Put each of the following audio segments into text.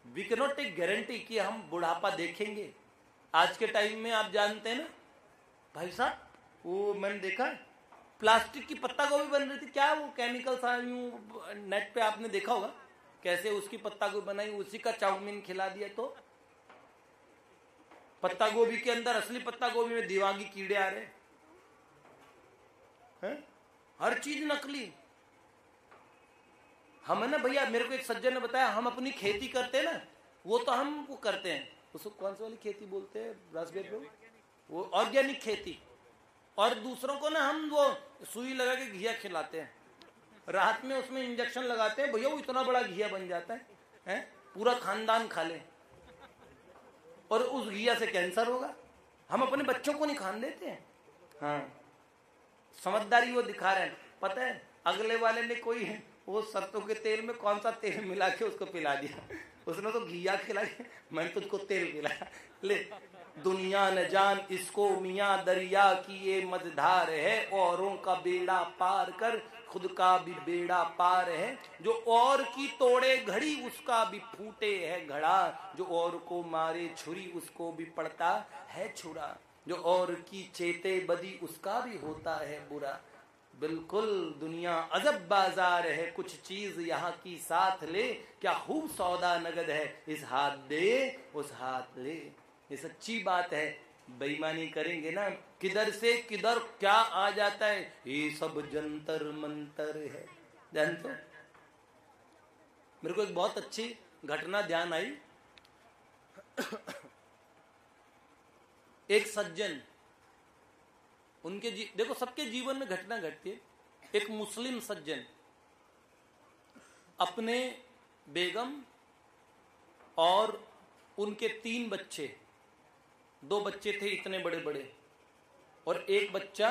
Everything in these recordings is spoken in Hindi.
We can not take guarantee कि हम बुढ़ापा देखेंगे। आज के टाइम में आप जानते हैं ना भाई साहब, वो मैंने देखा प्लास्टिक की पत्ता गोभी बन रही थी, क्या वो केमिकल सा, नेट पे आपने देखा होगा कैसे उसकी पत्ता गोभी बनाई, उसी का चाउमीन खिला दिया। तो पत्ता गोभी के अंदर, असली पत्ता गोभी में दिमागी कीड़े आ रहे हैं, हर चीज नकली। हम है ना भैया, मेरे को एक सज्जन ने बताया, हम अपनी खेती करते हैं ना, वो तो हम वो करते हैं, उसको कौन सी वाली खेती बोलते हैं राजगीर, वो ऑर्गेनिक खेती। और दूसरों को ना हम वो सुई लगा के घिया खिलाते हैं, रात में उसमें इंजेक्शन लगाते हैं, भैया वो इतना बड़ा घिया बन जाता है, पूरा खानदान खा ले, और उस घिया से कैंसर होगा। हम अपने बच्चों को नहीं खाने देते हैं। हाँ, समझदारी वो दिखा रहे हैं। पता है अगले वाले ने कोई वो सरसों के तेल में कौन सा तेल मिला के उसको पिला दिया, उसने तो घिया खिला के, मैंने तुझको तेल पिलाया। ले, दुनिया न जान इसको मियाँ दरिया की ये मझधार है, औरों का बेड़ा पार कर खुद का भी बेड़ा पार है, जो और की तोड़े घड़ी उसका भी फूटे है घड़ा, जो और को मारे छुरी उसको भी पड़ता है छुरा, जो और की चेते बदी उसका भी होता है बुरा। बिल्कुल दुनिया अजब बाजार है, कुछ चीज यहाँ की साथ ले, क्या खूब सौदा नगद है, इस हाथ दे उस हाथ ले। ये सच्ची बात है। बेईमानी करेंगे ना, किधर से किधर क्या आ जाता है, ये सब जंतर मंतर है। जानते हो, मेरे को एक बहुत अच्छी घटना ध्यान आई। एक सज्जन, उनके देखो सबके जीवन में घटना घटती है। एक मुस्लिम सज्जन अपने बेगम और उनके 3 बच्चे, 2 बच्चे थे इतने बड़े बड़े, और एक बच्चा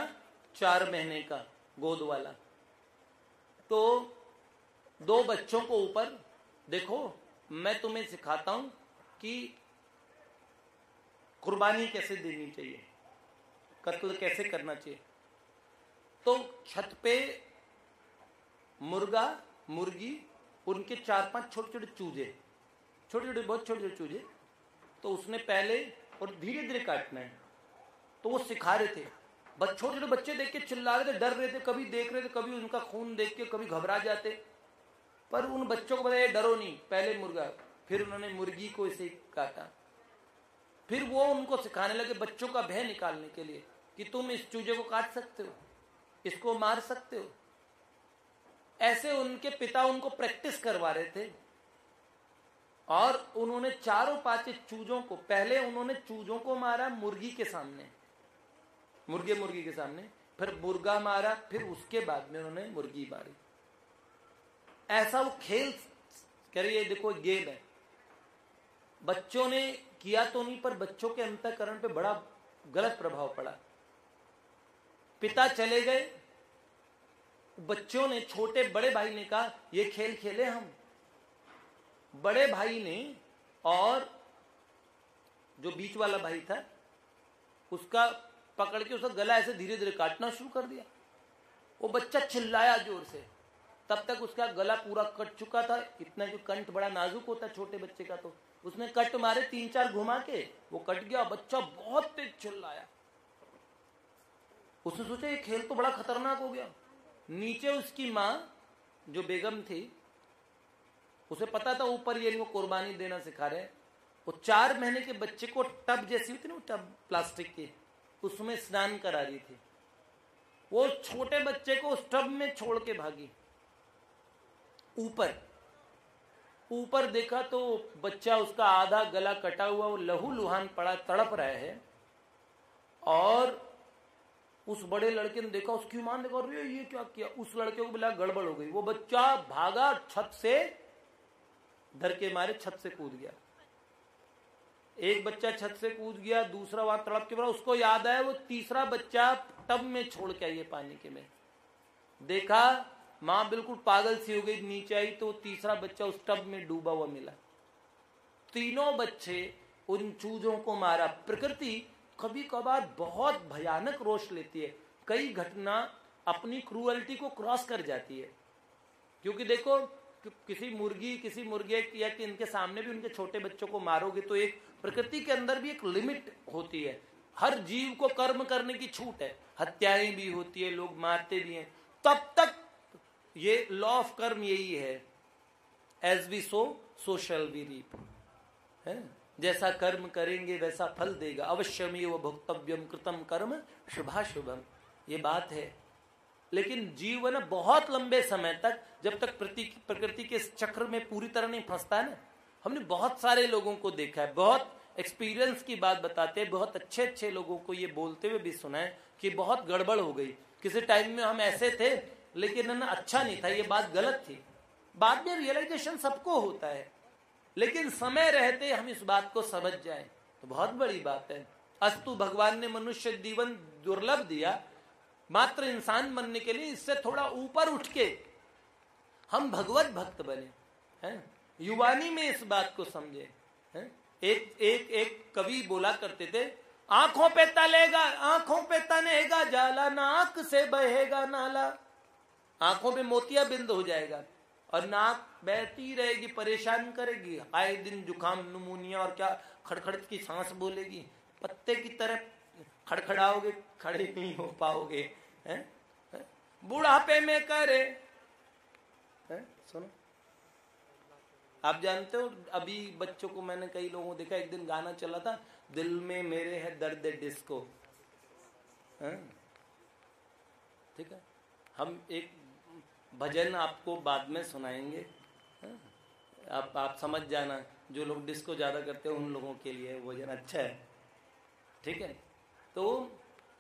4 महीने का गोद वाला। तो 2 बच्चों को ऊपर, देखो मैं तुम्हें सिखाता हूं कि कुर्बानी कैसे देनी चाहिए, कत्ल कैसे करना चाहिए। तो छत पे मुर्गा मुर्गी, उनके 4-5 छोटे छोटे चूजे, छोटे छोटे बहुत छोटे छोटे चूजे, तो उसने पहले और धीरे धीरे काटना है। तो वो सिखा रहे थे, छोटे छोटे बच्चे देख के चिल्ला रहे थे, डर रहे थे, कभी देख रहे थे, कभी उनका खून देख के कभी घबरा जाते, पर उन बच्चों को बताया डरो नहीं, पहले मुर्गा, फिर उन्होंने मुर्गी को इसे काटा। फिर वो उनको सिखाने लगे बच्चों का भय निकालने के लिए कि तुम इस चूजे को काट सकते हो, इसको मार सकते हो। ऐसे उनके पिता उनको प्रैक्टिस करवा रहे थे। और उन्होंने 4-5 चूजों को, पहले उन्होंने चूजों को मारा मुर्गी के सामने, मुर्गी के सामने, फिर मुर्गा मारा, फिर उसके बाद में उन्होंने मुर्गी मारी। ऐसा वो खेल कह रही है, देखो गेम है। बच्चों ने किया तो नहीं, पर बच्चों के अंतःकरण पे बड़ा गलत प्रभाव पड़ा। पिता चले गए, बच्चों ने, छोटे बड़े भाई ने कहा ये खेल खेले हम। बड़े भाई ने और जो बीच वाला भाई था उसका पकड़ के उसका गला ऐसे धीरे धीरे काटना शुरू कर दिया। वो बच्चा चिल्लाया जोर से, तब तक उसका गला पूरा कट चुका था। इतना जो कंठ बड़ा नाजुक होता है छोटे बच्चे का, तो उसने कट मारे 3-4 घुमा के वो कट गया। बच्चा बहुत तेज चिल्लाया। उसने सोचा ये खेल तो बड़ा खतरनाक हो गया। नीचे उसकी माँ जो बेगम थी, उसे पता था ऊपर ये इनको कुर्बानी देना सिखा रहे। वो 4 महीने के बच्चे को टब जैसी होती ना, टब प्लास्टिक की, उसमें स्नान करा रही थी। वो छोटे बच्चे को उस टब में छोड़ के भागी। ऊपर देखा तो बच्चा, उसका आधा गला कटा हुआ, वो लहू लुहान पड़ा, तड़प रहा है। और उस बड़े लड़के ने देखा, उसकी मां ने देखा, अरे ये क्या किया। उस लड़के को बोला गड़बड़ हो गई। वो बच्चा भागा, छत से डर के मारे छत से कूद गया। एक बच्चा छत से कूद गया, दूसरा वहां तड़प के, उसको याद आया वो तीसरा बच्चा टब में छोड़ के आई है पानी के में। देखा मां बिल्कुल पागल सी हो गई, नीचे आई तो तीसरा बच्चा उस टब में डूबा हुआ मिला। तीनों बच्चे उन चूजों को मारा। प्रकृति कभी कभार बहुत भयानक रोष लेती है। कई घटना अपनी क्रूअल्टी को क्रॉस कर जाती है। क्योंकि देखो किसी मुर्गे या कि इनके सामने भी उनके छोटे बच्चों को मारोगे तो एक प्रकृति के अंदर भी एक लिमिट होती है। हर जीव को कर्म करने की छूट है, हत्याएं भी होती है, लोग मारते भी हैं, तब तक ये लॉ ऑफ कर्म यही है, as we sow so shall we reap, है। जैसा कर्म करेंगे वैसा फल देगा, अवश्यमेव भोक्तव्यम कृतम कर्म शुभाशुभम, ये बात है। लेकिन जीवन बहुत लंबे समय तक, जब तक प्रकृति के इस चक्र में पूरी तरह नहीं फंसता है ना, हमने बहुत सारे लोगों को देखा है, बहुत एक्सपीरियंस की बात बताते हैं, बहुत अच्छे अच्छे लोगों को ये बोलते हुए भी सुना है कि बहुत गड़बड़ हो गई, किसी टाइम में हम ऐसे थे लेकिन ना अच्छा नहीं था, ये बात गलत थी। बाद में रियलाइजेशन सबको होता है, लेकिन समय रहते हम इस बात को समझ जाएं तो बहुत बड़ी बात है। अस्तु भगवान ने मनुष्य जीवन दुर्लभ दिया मात्र इंसान बनने के लिए, इससे थोड़ा ऊपर उठ के हम भगवत भक्त बने, हैं, युवानी में इस बात को समझे, हैं। एक कवि बोला करते थे, आंखों पे तनेगा जाला, नाक से बहेगा नाला। आंखों पे मोतिया बिंद हो जाएगा और नाक बहती रहेगी, परेशान करेगी, आए दिन जुकाम निमोनिया और क्या खड़खड़ की सांस बोलेगी, पत्ते की तरह खड़खड़ाओगे, खड़े नहीं हो पाओगे, हैं? बुढ़ापे में करे, हैं? सुनो, आप जानते हो अभी बच्चों को मैंने कई लोगों को देखा, एक दिन गाना चला था, दिल में मेरे है दर्द डिस्को, ठीक है। हम एक भजन आपको बाद में सुनाएंगे, आप समझ जाना, जो लोग डिस्को ज्यादा करते हैं उन लोगों के लिए भजन अच्छा है, ठीक है। तो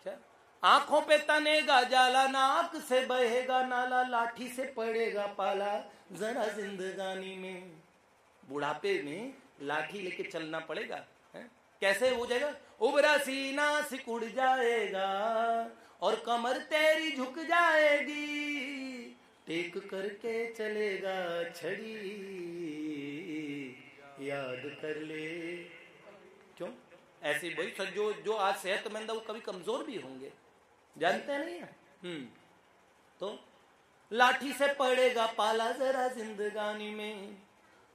क्या, आंखों पे तनेगा जाला, नाक से बहेगा नाला, लाठी से पड़ेगा पाला जरा जिंदगानी में। बुढ़ापे में लाठी लेके चलना पड़ेगा, है? कैसे हो जाएगा, उबरा सीना सिकुड़ जाएगा और कमर तेरी झुक जाएगी, टेक करके चलेगा छड़ी याद कर ले। क्यों ऐसी भाई, जो आज सेहतमंद है वो कभी कमजोर भी होंगे, जानते नहीं है। तो लाठी से पड़ेगा पाला जरा जिंदगानी में,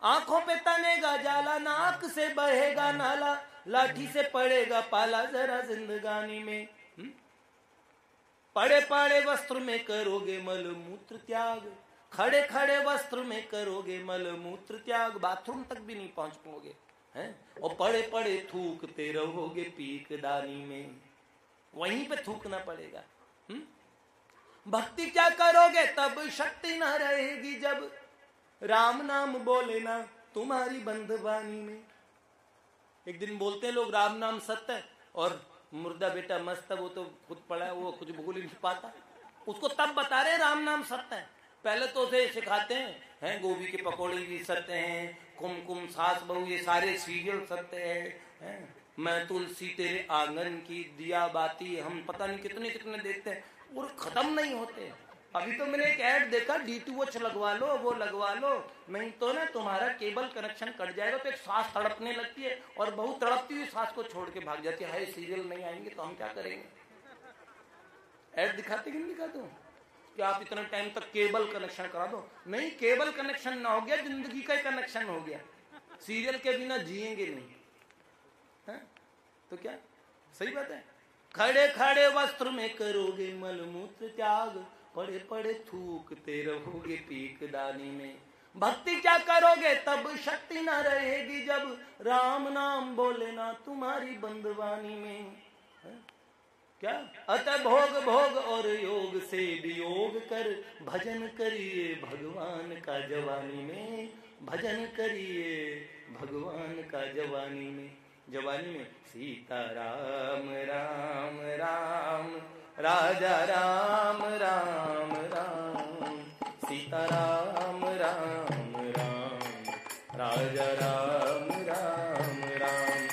आंखों पे तनेगा जाला, नाक से बहेगा नाला, लाठी से पड़ेगा पाला जरा जिंदगानी में। पड़े पड़े वस्त्र में करोगे मल मूत्र त्याग, खड़े खड़े वस्त्र में करोगे मल मूत्र त्याग, बाथरूम तक भी नहीं पहुंच पाओगे, हैं? और पड़े पड़े थूकते रहोगे पीकदानी में, वहीं पे थूकना पड़ेगा। भक्ति क्या करोगे तब शक्ति ना रहेगी, जब राम नाम बोले ना तुम्हारी बंधवानी में। एक दिन बोलते हैं लोग राम नाम सत्य है, और मुर्दा बेटा मस्त है, वो तो खुद पड़ा है, वो कुछ भूल ही नहीं पाता, उसको तब बता रहे राम नाम सत्य है। पहले तो उसे सिखाते हैं गोभी के पकौड़े भी सत्य हैं, कुमकुम सास बहू ये सारे सीरियल सत्य है, मैं तुलसी तेरे आंगन की दिया बाती, हम पता नहीं कितने कितने देखते हैं और खत्म नहीं होते। अभी तो मैंने एक ऐड देखा, DTH लगवा लो, वो लगवा लो, नहीं तो ना तुम्हारा केबल कनेक्शन कट जाएगा। तो एक सांस तड़पने लगती है और बहू तड़पती हुई सांस को छोड़ के भाग जाती है, सीरियल नहीं आएंगे तो हम क्या करेंगे। ऐड दिखाते कि नहीं दिखाते कि आप इतना टाइम तक केबल कनेक्शन करा दो, नहीं केबल कनेक्शन ना हो गया, जिंदगी का कनेक्शन हो गया, सीरियल के बिना जिएंगे नहीं, है? तो क्या सही बात है। खड़े खड़े वस्त्र में करोगे मलमूत्र त्याग, पड़े पड़े थूकते रहोगे पीकदानी में। भक्ति क्या करोगे तब शक्ति ना रहेगी, जब राम नाम बोले ना तुम्हारी बंदवानी में, है? क्या अतः भोग भोग और योग से वियोग कर, भजन करिए भगवान का जवानी में, भजन करिए भगवान का जवानी में। जवानी में सीता राम राम राम, राजा राम राम राम, सीता राम राम राम, राजा राम राम राम,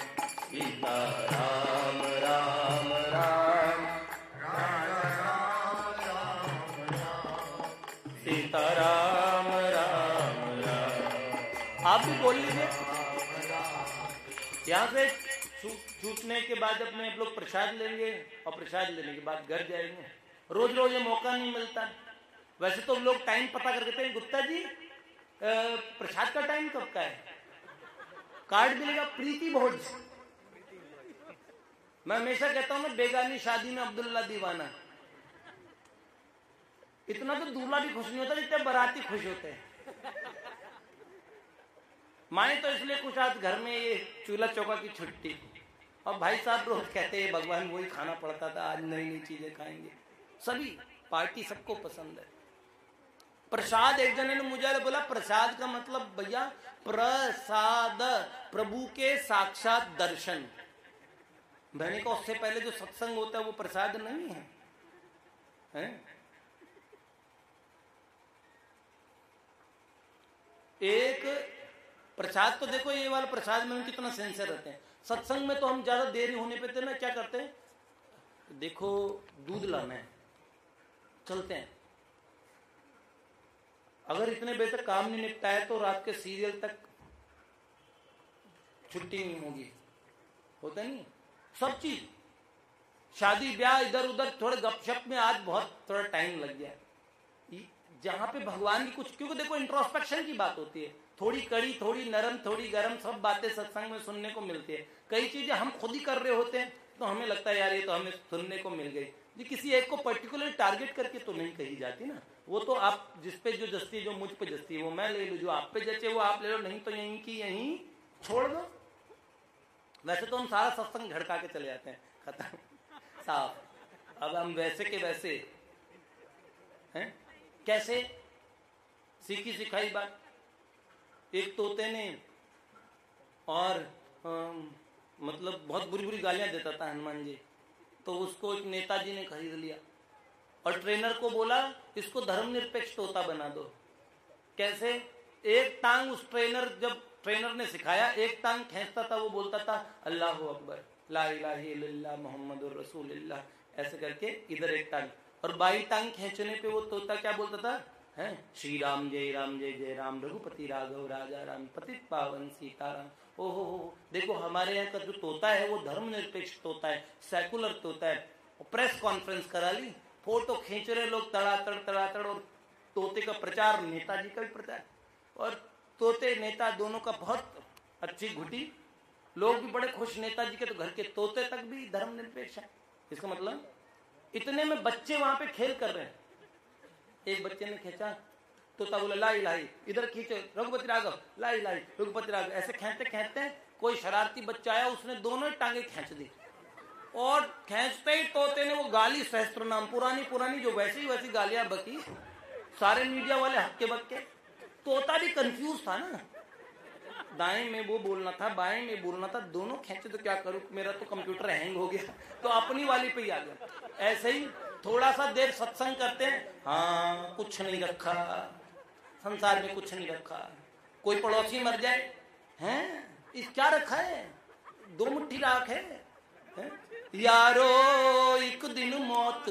सीता राम राम राम, राजा राम राम राम, सीता राम राम राम। आप भी बोल लीजिए। यहाँ से छूटने के बाद अपने आप लोग प्रसाद लेंगे और प्रसाद लेने के बाद घर जाएंगे। रोज रोज ये मौका नहीं मिलता। वैसे तो लोग टाइम पता कर देते हैं, गुप्ता जी प्रसाद का टाइम कब का है? कार्ड मिलेगा प्रीति भोज। मैं हमेशा कहता हूं ना, बेगानी शादी में अब्दुल्ला दीवाना। इतना तो दूल्हा भी खुश नहीं होता जितने बाराती खुश होते हैं। माए तो इसलिए खुश, आज घर में ये चूल्हा चौका की छुट्टी, और भाई साहब रोज कहते हैं भगवान वही खाना पड़ता था, आज नई नई चीजें खाएंगे। सभी पार्टी सबको पसंद है। प्रसाद, एक जने ने मुझे बोला प्रसाद का मतलब भैया प्रसाद, प्रभु के साक्षात दर्शन। मैंने कहा उससे पहले जो सत्संग होता है वो प्रसाद नहीं है, हैं? एक प्रसाद तो देखो, ये वाला प्रसाद में हम कितना सेंसर रहते हैं। सत्संग में तो हम ज्यादा देरी होने पे ना क्या करते हैं, देखो दूध लाना है, चलते हैं। अगर इतने बजे तक काम नहीं निपटा है तो रात के सीरियल तक छुट्टी नहीं होगी, होता नहीं सब चीज। शादी ब्याह इधर उधर थोड़े गपशप में आज बहुत थोड़ा टाइम लग गया। जहां पे भगवान की कुछ, क्योंकि देखो इंट्रोस्पेक्शन की बात होती है, थोड़ी कड़ी थोड़ी नरम थोड़ी गरम सब बातें सत्संग में सुनने को मिलती है। कई चीजें हम खुद ही कर रहे होते हैं तो हमें लगता है यार ये तो हमें सुनने को मिल गई। ये किसी एक को पर्टिकुलर टारगेट करके तो नहीं कही जाती ना। वो तो आप जिस पे जो जस्ती, जो मुझ पे जस्ती है वो मैं ले लूं, जो आप पे जचे वो आप ले लो, नहीं तो यहीं की यहीं छोड़ दो। वैसे तो हम सारा सत्संग झड़का के चले जाते हैं, खत्म साफ। अब हम वैसे के वैसे हैं। कैसे? सीखी सिखाई बात। एक तोते ने और मतलब बहुत बुरी बुरी गालियां देता था हनुमान जी, तो उसको एक नेताजी ने खरीद लिया और ट्रेनर को बोला इसको धर्मनिरपेक्ष तोता बना दो। कैसे? एक टांग उस जब ट्रेनर ने सिखाया, एक टांग खींचता था, वो बोलता था अल्लाह अकबर ला इलाहा इल्लल्लाह मुहम्मदुर रसूलुल्लाह, ऐसे करके इधर एक टांग, और बाई टांग खींचने पे वो तोता क्या बोलता था, है श्री राम जय जय राम रघुपति राघव राजा राम पतित पावन सीताराम। ओहो हो, देखो हमारे यहाँ का जो तोता है वो धर्मनिरपेक्ष तोता है, सेकुलर तोता है। प्रेस कॉन्फ्रेंस करा ली, फोटो खींच रहे लोग तड़ातड़, और तोते का प्रचार, नेताजी का भी प्रचार, और तोते नेता दोनों का बहुत अच्छी घुटी। लोग भी बड़े खुश नेताजी के, तो घर के तोते तक भी धर्मनिरपेक्ष है। इसका मतलब इतने में बच्चे वहां पे खेल कर रहे हैं। एक बच्चे ने खींचा, तोता बोला लाई लाई, इधर खींचो रघुपति राघव, लाई लाई रघुपति राघव, ऐसे खींचते खींचते कोई शरारती बच्चा आया, उसने दोनों टांगे खींच दी, और खींचते ही तोते ने वो गाली सहस्त्र नाम पुरानी जो वैसी गालियां बकी, सारे मीडिया वाले हक्के बक्के। तोता भी कंफ्यूज था ना, दाएं में वो बोलना था बाएं में बोलना था, दोनों खींचे तो क्या करूं, मेरा तो कंप्यूटर हैंग हो गया, तो अपनी वाली पे ही आ गया। ऐसे ही थोड़ा सा देर सत्संग करते हैं, हाँ कुछ नहीं रखा संसार में, कुछ नहीं रखा। कोई पड़ोसी मर जाए, हैं इस क्या रखा है, 2 मुट्ठी राख है, यारो एक दिन मौत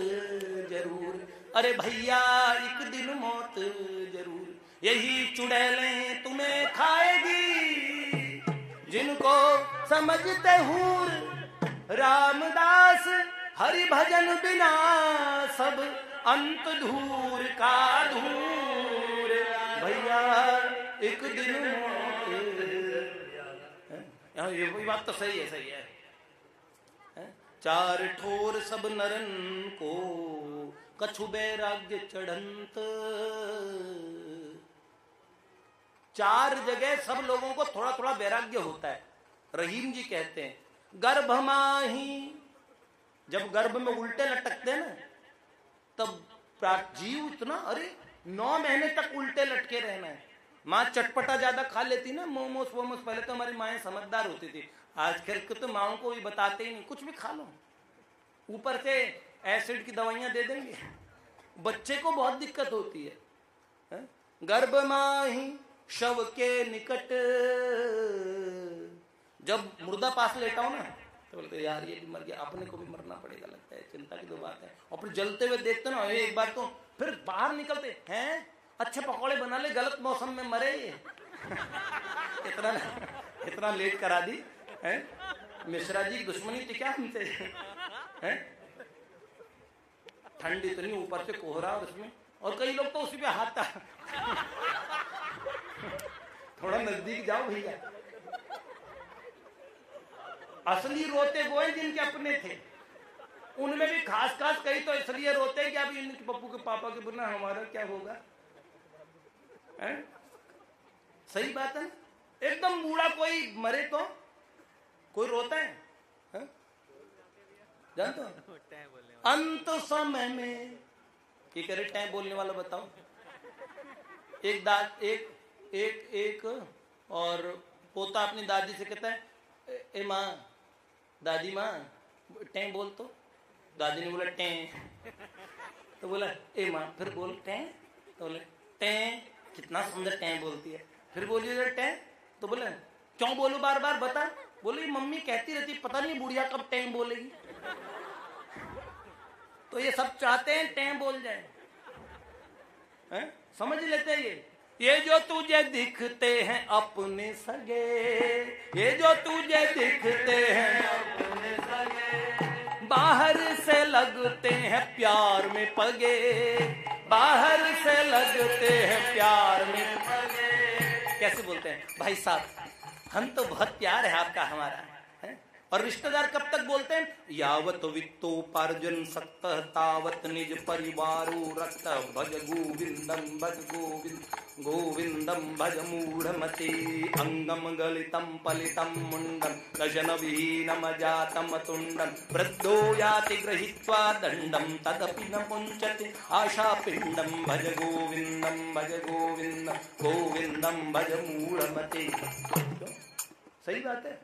जरूर, अरे भैया एक दिन मौत जरूर, यही चुड़ैलें तुम्हें खाएगी, जिनको समझते हूँ रामदास, हरि भजन बिना सब अंत धूर का धूर, भैया एक दिन मौत। ये बात तो सही है। चार ठोर सब नरन को कछु बैराग्य चढ़ंत, 4 जगह सब लोगों को थोड़ा थोड़ा वैराग्य होता है। रहीम जी कहते हैं गर्भ माही, जब गर्भ में उल्टे लटकते हैं ना, तब जीव इतना, अरे 9 महीने तक उल्टे लटके रहना है। माँ चटपटा ज्यादा खा लेती ना, मोमोस वोमोस, पहले तो हमारी माएं समझदार होती थी, आजकल के तो माओ को भी बताते ही नहीं, कुछ भी खा लो, ऊपर से एसिड की दवाइयां दे देंगे, बच्चे को बहुत दिक्कत होती है। गर्भ माही शव के निकट, जब मुर्दा पास लेटा हो ना, तो बोलते यार ये भी मर गया, अपने को भी मरना पड़ेगा, लगता है चिंता की तो बात है। और फिर जलते हुए देखते ना, एक बार तो फिर बाहर निकलते हैं, अच्छे पकौड़े बना ले, गलत मौसम में मरे ये इतना लेट करा दी है। मिश्रा जी की दुश्मनी थी क्या हमसे, है ठंड इतनी, ऊपर से कोहरा, और उसमें, और कई लोग तो उसी पे हाथ था थोड़ा नजदीक जाओ भैया। असली रोते वो हैं जिनके अपने थे, उनमें भी खास खास कई तो इसलिए रोते हैं कि अब इनके पप्पू के पापा के बिना हमारा क्या होगा। है? सही बात है। एकदम बूढ़ा कोई मरे तो कोई रोता है, जानते हो? अंत समय में ये करे टैं बोलने वाला बताओ। एक और पोता अपनी दादी से कहता है, ए माँ, दादी माँ टैं बोल। तो दादी ने बोला टैं, तो बोला ए माँ फिर बोल टैं, तो बोले टैं, कितना सुंदर टैं बोलती है, फिर बोलिए टैं, तो बोले क्यों बोलूं बार बार बता। बोले मम्मी कहती रहती, पता नहीं बुढ़िया कब टैं बोलेगी। तो ये सब चाहते हैं टैं बोल जाए, हैं? समझ लेते हैं ये जो तुझे दिखते हैं अपने सगे, ये जो तुझे दिखते हैं अपने सगे, बाहर से लगते हैं प्यार में पगे, बाहर से लगते हैं प्यार में पगे। कैसे बोलते हैं भाई साहब, हम तो बहुत प्यार है आपका हमारा, है? और रिश्तेदार कब तक बोलते हैं, यावत वित्तोपार्जन सक्तः तावत निज परिवारो रक्तः, भज गोविंदम भज गोविंदम भज मूढ़मते, अंगम गलितम पलितम मुंडम दशन विहीनम जातम तुंडम, वृद्धो याति गृहीत्वा दंडम तदपि न मुंचति आशा पिंडम, भज गोविंदम गोविंदम भज मूढ़मते। सही बात है।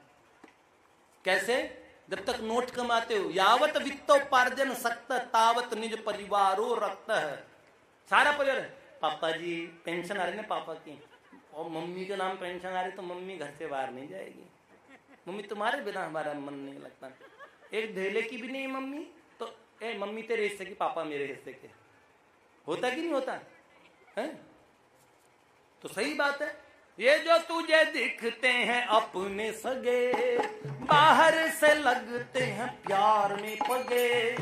कैसे? जब तक नोट कमाते हो, यावत वित्तोपार्जन सक्तः तावत निज परिवारो रक्तः, सारा परिवार। पापा जी पेंशन आ रही ना पापा की, और मम्मी के नाम पेंशन आ रही तो मम्मी घर से बाहर नहीं जाएगी, मम्मी तुम्हारे बिना हमारा मन नहीं लगता। एक धेले की भी नहीं मम्मी, तो ए मम्मी तेरे हिस्से की, पापा मेरे हिस्से के। होता कि नहीं होता है? तो सही बात है। ये जो तुझे दिखते हैं अपने सगे, बाहर से लगते हैं प्यार में पगे,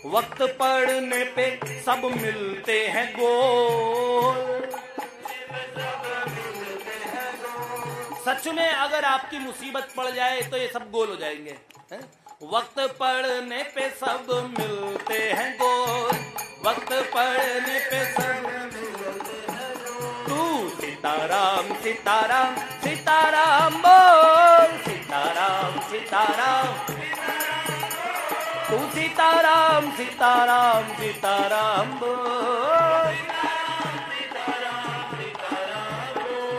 वक्त पड़ने पे सब मिलते हैं गोल। सच में अगर आपकी मुसीबत पड़ जाए तो ये सब गोल हो जाएंगे, है? वक्त पड़ने पे सब मिलते हैं गोल, वक्त पड़ने पे सब मिलते हैं गोल। तू सीताराम सीताराम सीताराम बोल, सीताराम सीताराम, तू सीताराम सीताराम सीताराम बोल,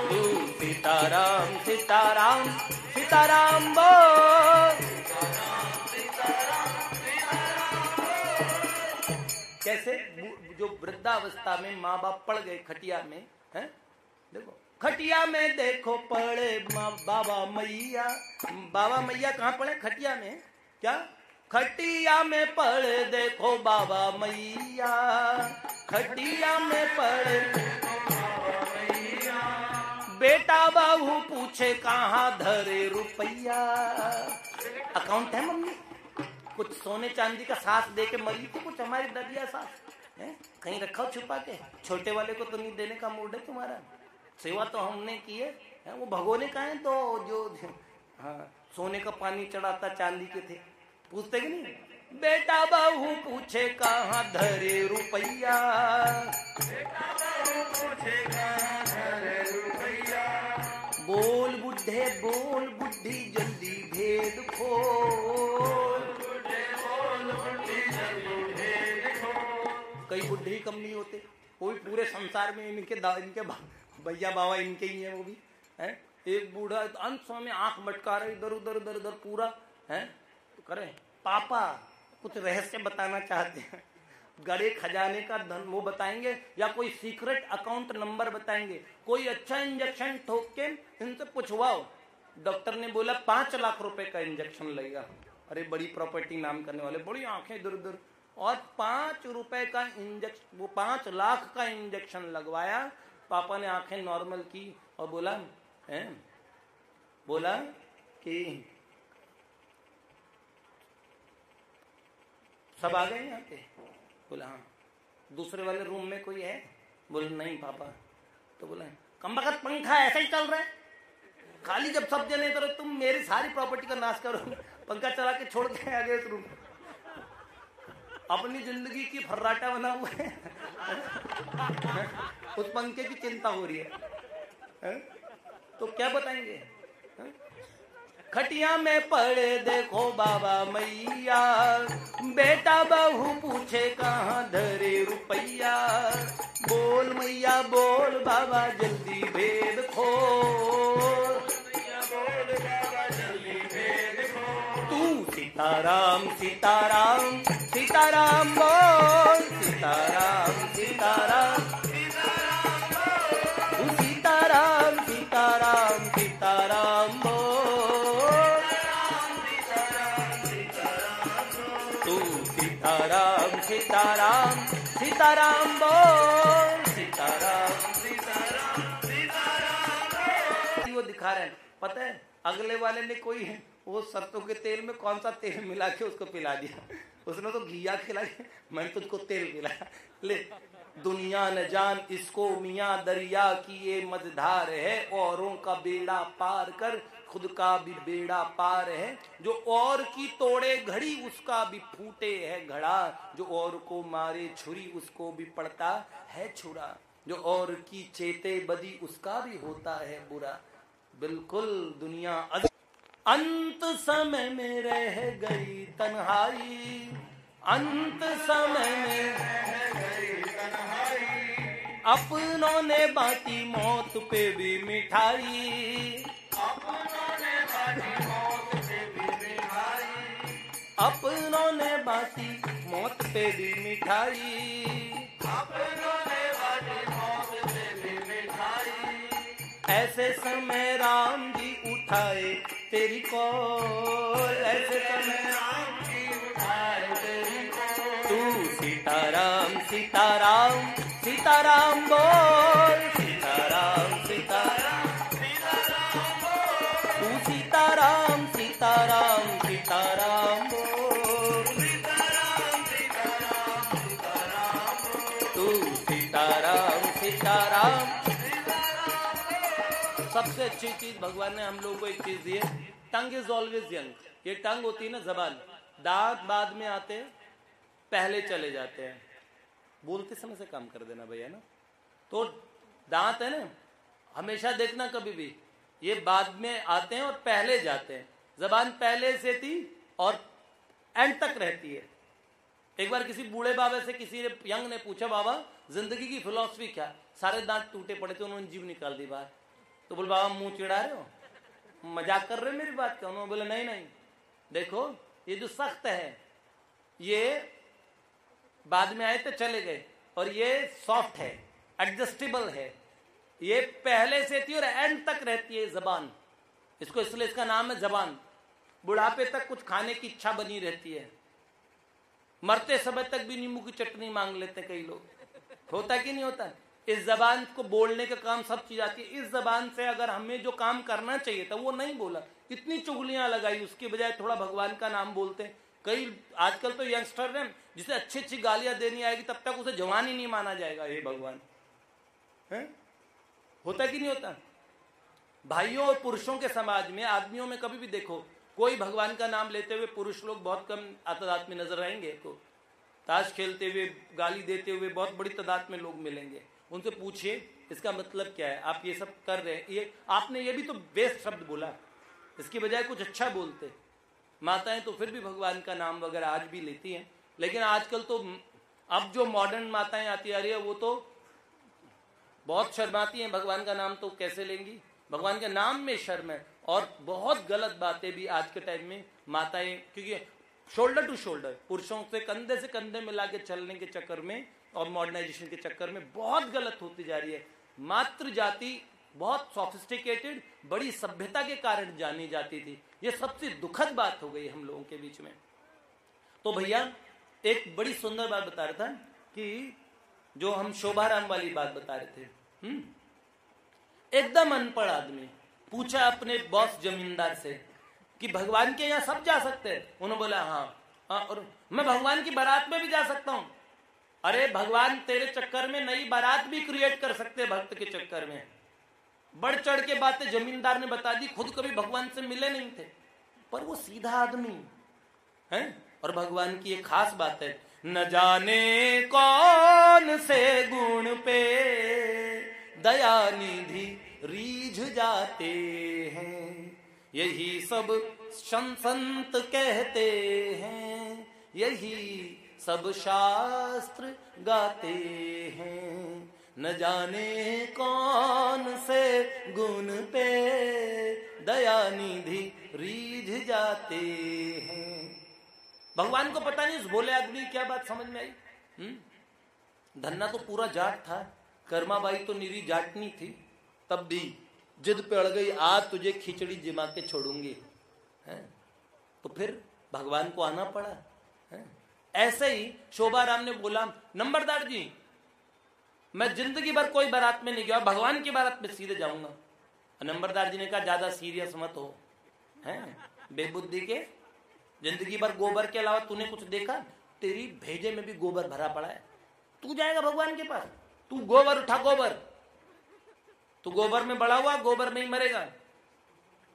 तू सीताराम सीताराम सीताराम बोल। कैसे? जो वृद्धावस्था में माँ बाप पड़ गए खटिया में, हैं? देखो खटिया में देखो पड़े बाबा मैया, बाबा मैया कहाँ पड़े? खटिया में। क्या? खटिया में पड़े देखो बाबा मैया, खटिया में पड़े बाबा मैया, बेटा बहू पूछे कहाँ धरे रुपया। अकाउंट है मम्मी, कुछ सोने चांदी का साथ दे के मरी थी कुछ हमारी ददिया साथ, है? कहीं रखा छुपा के, छोटे वाले को तो नहीं देने का मूड है तुम्हारा। सेवा तो हमने की है, वो भगोने का है तो जो हाँ सोने का पानी चढ़ाता चांदी के थे, पूछते कि नहीं? बेटा बहू पूछे कहाँ धरे रुपया, बेटा बहू पूछे कहाँ धरे रुपया, बोल बुढ़े बोल बुढ़ी जल्दी भेद खोल, बोल बुढ़ी जल्दी भेद खोल। कई बुढ़े कम नहीं होते, कोई पूरे संसार में इनके भैया बाबा इनके ही है, वो भी है। एक बूढ़ा अंत समय में आंख मटका रहे इधर उधर इधर उधर पूरा है, तो करे पापा कुछ रहस्य बताना चाहते हैं, गड़े खजाने का धन वो बताएंगे या कोई सीक्रेट अकाउंट नंबर बताएंगे, कोई अच्छा इंजेक्शन ठोक के इनसे पूछवाओ। डॉक्टर ने बोला 5 लाख रुपए का इंजेक्शन लगेगा। अरे बड़ी प्रॉपर्टी नाम करने वाले, बड़ी आंखें इधर उधर, और 5 रुपए का इंजेक्शन, वो 5 लाख का इंजेक्शन लगवाया। पापा ने आंखें नॉर्मल की और बोला है, बोला कि सब आ गए यहाँ पे? बोला हाँ। दूसरे वाले रूम में कोई है? बोले नहीं पापा। तो बोला कमबख्त पंखा ऐसा ही चल रहा है, खाली जब सब जने तो तुम मेरी सारी प्रॉपर्टी का नाश करो, पंखा चला के छोड़ के आगे उस रूम, अपनी जिंदगी की फर्राटा बना हुआ है। उस पंखे की चिंता हो रही है? तो क्या बताएंगे? खटिया में पड़े देखो बाबा मैया, बेटा बहू पूछे कहाँ धरे रुपैया, बोल मैया बोल बाबा जल्दी भेद खोल, बोल बाबा जल्दी भेद खोल। तू सीताराम सीताराम सीताराम बोल, सीताराम सीताराम तू सीताराम सीताराम सीताराम बोल, तू सीताराम सीताराम सीताराम बोल, सीताराम सीताराम सीताराम। वो दिखा रहे हैं, पता है अगले वाले ने कोई वो सरसों के तेल में कौन सा तेल मिला के उसको पिला दिया, उसने तो घिया खिला, मैंने तुझको तेल पिलाया। ले दुनिया न जान इसको मियाँ दरिया की ये मझधार है, औरों का बेड़ा पार कर खुद का भी बेड़ा पार है, जो और की तोड़े घड़ी उसका भी फूटे है घड़ा, जो और को मारे छुरी उसको भी पड़ता है छुरा, जो और की चेते बदी उसका भी होता है बुरा। बिल्कुल दुनिया अंत समय में रह गई तन्हाई, अंत समय में रह गई तन्हाई, अपनों ने बांटी मौत पे भी मिठाई, अपनों ने बांटी मौत पे भी मिठाई, अपनों ने बांटी मौत पे भी मिठाई, अपनों ने बांटी मौत पे भी मिठाई। ऐसे समय राम जी उठाए तेरी कॉल, ऐसे समय राम जी उठाए तेरी कॉल, तू सीताराम सीताराम सीताराम बोल, सीताराम सीताराम सीताराम बोल, तू सीताराम सीताराम सीताराम बोल, सीताराम सीताराम सीताराम बोल, तू सीताराम सीताराम। सबसे अच्छी चीज भगवान ने हम लोगों को एक चीज दी है, टंग इज ऑलवेज यंग। ये टंग होती है ना जबान, दांत बाद में आते हैं, पहले चले जाते हैं, बोलते समय से काम कर देना भैया ना। तो दांत है ना, हमेशा देखना कभी भी ये बाद में आते हैं और पहले जाते हैं। जबान पहले से थी और एंड तक रहती है। एक बार किसी बूढ़े बाबा से किसी यंग ने पूछा, बाबा जिंदगी की फिलॉसफी क्या? सारे दांत टूटे पड़े थे, उन्होंने जीभ निकाल दी बाहर। तो बोले बाबा मुंह चिढ़ा रहे हो, मजाक कर रहे हो मेरी बात का? उन्होंने बोले नहीं नहीं, देखो ये जो सख्त है ये बाद में आए तो चले गए, और ये सॉफ्ट है, एडजस्टेबल है, ये पहले से थी और एंड तक रहती है जबान। इसको इसलिए इसका नाम है जबान। बुढ़ापे तक कुछ खाने की इच्छा बनी रहती है, मरते समय तक भी नींबू की चटनी मांग लेते हैं कई लोग, होता कि नहीं होता? इस जबान को बोलने का काम सब चीज आती है। इस जबान से अगर हमें जो काम करना चाहिए था वो नहीं बोला, इतनी चुगलियां लगाई, उसकी बजाय थोड़ा भगवान का नाम बोलते हैं। कई आजकल तो यंगस्टर हैं जिसे अच्छी अच्छी गालियां देनी आएगी तब तक उसे जवान ही नहीं माना जाएगा। हे भगवान, है होता कि नहीं होता? भाइयों और पुरुषों के समाज में, आदमियों में कभी भी देखो, कोई भगवान का नाम लेते हुए पुरुष लोग बहुत कम तादाद में नजर आएंगे। तो ताश खेलते हुए, गाली देते हुए बहुत बड़ी तादाद में लोग मिलेंगे। उनसे पूछिए इसका मतलब क्या है, आप ये सब कर रहे हैं, ये आपने ये भी तो वेस्ट शब्द बोला, इसकी बजाय कुछ अच्छा बोलते। माताएं तो फिर भी भगवान का नाम वगैरह आज भी लेती हैं, लेकिन आजकल तो अब जो मॉडर्न माताएं आती आ रही है वो तो बहुत शर्माती हैं। भगवान का नाम तो कैसे लेंगी? भगवान के नाम में शर्म है। और बहुत गलत बातें भी आज के टाइम में माताएं, क्योंकि शोल्डर टू शोल्डर पुरुषों से कंधे मिला के चलने के चक्कर में और मॉडर्नाइजेशन के चक्कर में बहुत गलत होती जा रही है। मातृ जाति बहुत सोफिस्टिकेटेड, बड़ी सभ्यता के कारण जानी जाती थी। ये सबसे दुखद बात हो गई हम लोगों के बीच में। तो भैया एक बड़ी सुंदर बात बता रहा था कि जो हम शोभाराम वाली बात बता रहे थे, एकदम अनपढ़ आदमी पूछा अपने बॉस जमींदार से कि भगवान के यहाँ सब जा सकते हैं? उन्होंने बोला हाँ, और मैं भगवान की बारात में भी जा सकता हूं। अरे भगवान तेरे चक्कर में नई बारात भी क्रिएट कर सकते हैं, भक्त के चक्कर में। बढ़ चढ़ के बातें जमींदार ने बता दी, खुद कभी भगवान से मिले नहीं थे, पर वो सीधा आदमी है। और भगवान की एक खास बात है, न जाने कौन से गुण पे दया निधि रीझ जाते हैं, यही सब संत कहते हैं, यही सब शास्त्र गाते हैं। न जाने कौन से गुण पे दया निधि रीझ जाते हैं। भगवान को पता नहीं उस भोले आदमी की क्या बात समझ में आई। धन्ना तो पूरा जाट था, कर्माबाई तो निरी जाटनी थी, तब भी जिद पे अड़ गई, आज तुझे खिचड़ी जिमा के छोड़ूंगी, है? तो फिर भगवान को आना पड़ा, है? ऐसे ही शोभाराम ने बोला, नंबरदार जी मैं जिंदगी भर कोई बारात में नहीं गया, भगवान की बारात में सीधे जाऊंगा। नंबरदार जी ने कहा ज्यादा सीरियस मत हो, हैं? बेबुद्धि के, जिंदगी भर गोबर के अलावा तूने कुछ देखा? तेरी भेजे में भी गोबर भरा पड़ा है, तू जाएगा भगवान के पास? तू गोबर उठा, गोबर, तू गोबर में बड़ा हुआ, गोबर में ही मरेगा।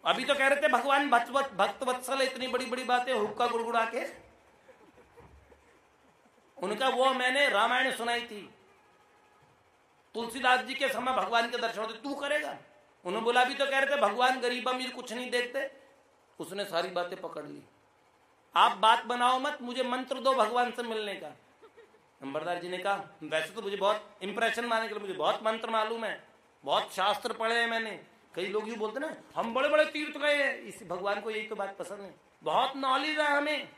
अभी तो कह रहे थे भगवान भक्त वत्सल, इतनी बड़ी बड़ी बातें हुक्का गुड़गुड़ा के। उनका वो मैंने रामायण सुनाई थी, तुलसीदास जी के समय भगवान के दर्शन होते, तू करेगा? उन्होंने बोला अभी तो कह रहे थे भगवान गरीब अमीर कुछ नहीं देखते। उसने सारी बातें पकड़ ली, आप बात बनाओ मत, मुझे मंत्र दो भगवान से मिलने का। नंबरदार जी ने कहा वैसे तो मुझे बहुत इंप्रेशन मारने के लिए मुझे बहुत मंत्र मालूम है, बहुत शास्त्र पढ़े हैं मैंने। कई लोग यूं बोलते ना हम बड़े बड़े तीर्थ गए हैं, इस भगवान को यही तो बात पसंद है, बहुत नॉलेज है हमें।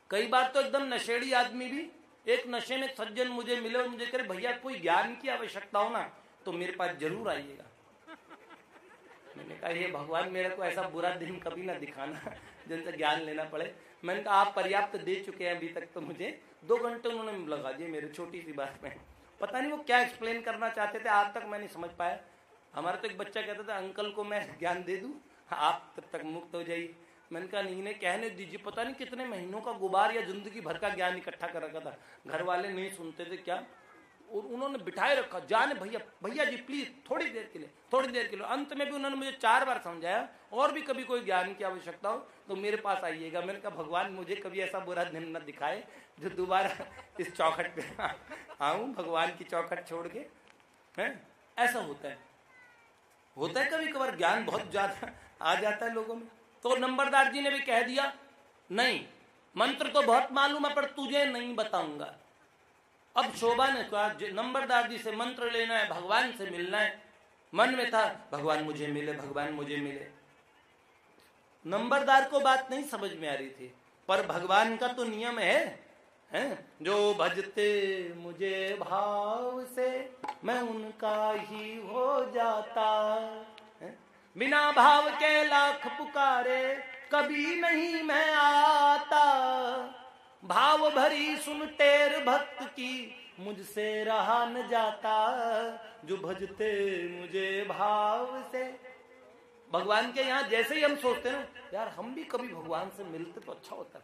कई बार तो एकदम नशेड़ी आदमी भी, एक नशे में सज्जन मुझे मिले और मुझे करे भैया कोई ज्ञान की आवश्यकता हो ना तो मेरे पास जरूर आइएगा। मैंने कहा ये भगवान मेरे को ऐसा बुरा दिन कभी ना दिखाना जिनसे ज्ञान लेना पड़े। मैंने कहा आप पर्याप्त दे चुके हैं अभी तक, तो मुझे 2 घंटे उन्होंने लगा दिए मेरे छोटी सी बात में। पता नहीं वो क्या एक्सप्लेन करना चाहते थे, आज तक मैं नहीं समझ पाया। हमारा तो एक बच्चा कहता था अंकल को मैं ज्ञान दे दूं, आप तब तक मुक्त हो जाइए। मैंने कहा नहीं, इन्हें कहने दीजिए, पता नहीं कितने महीनों का गुबार या जिंदगी भर का ज्ञान इकट्ठा कर रखा था, घर वाले नहीं सुनते थे क्या, और उन्होंने बिठाए रखा, जाने भैया भैया जी प्लीज थोड़ी देर के लिए, थोड़ी देर के लिए। अंत में भी उन्होंने मुझे 4 बार समझाया, और भी कभी कोई ज्ञान की आवश्यकता हो तो मेरे पास आइएगा। मैंने कहा भगवान मुझे कभी ऐसा बुरा दिन न दिखाए जो दोबारा इस चौखट पे आऊं, भगवान की चौखट छोड़ के, है? ऐसा होता है कभी कभार, ज्ञान बहुत ज्यादा आ जाता है लोगों में। तो नंबरदार जी ने भी कह दिया नहीं, मंत्र तो बहुत मालूम है पर तुझे नहीं बताऊंगा। अब शोभा ने कहा नंबरदार जी से मंत्र लेना है, भगवान से मिलना है। मन में था भगवान मुझे मिले, भगवान मुझे मिले। नंबरदार को बात नहीं समझ में आ रही थी, पर भगवान का तो नियम है? जो भजते मुझे भाव से मैं उनका ही हो जाता है। बिना भाव के लाख पुकारे कभी नहीं मैं आता। भाव भरी सुन टेर भक्त की मुझसे रहा न जाता। जो भजते मुझे भाव से। भगवान के यहाँ जैसे ही हम सोचते हैं ना यार हम भी कभी भगवान से मिलते तो अच्छा होता,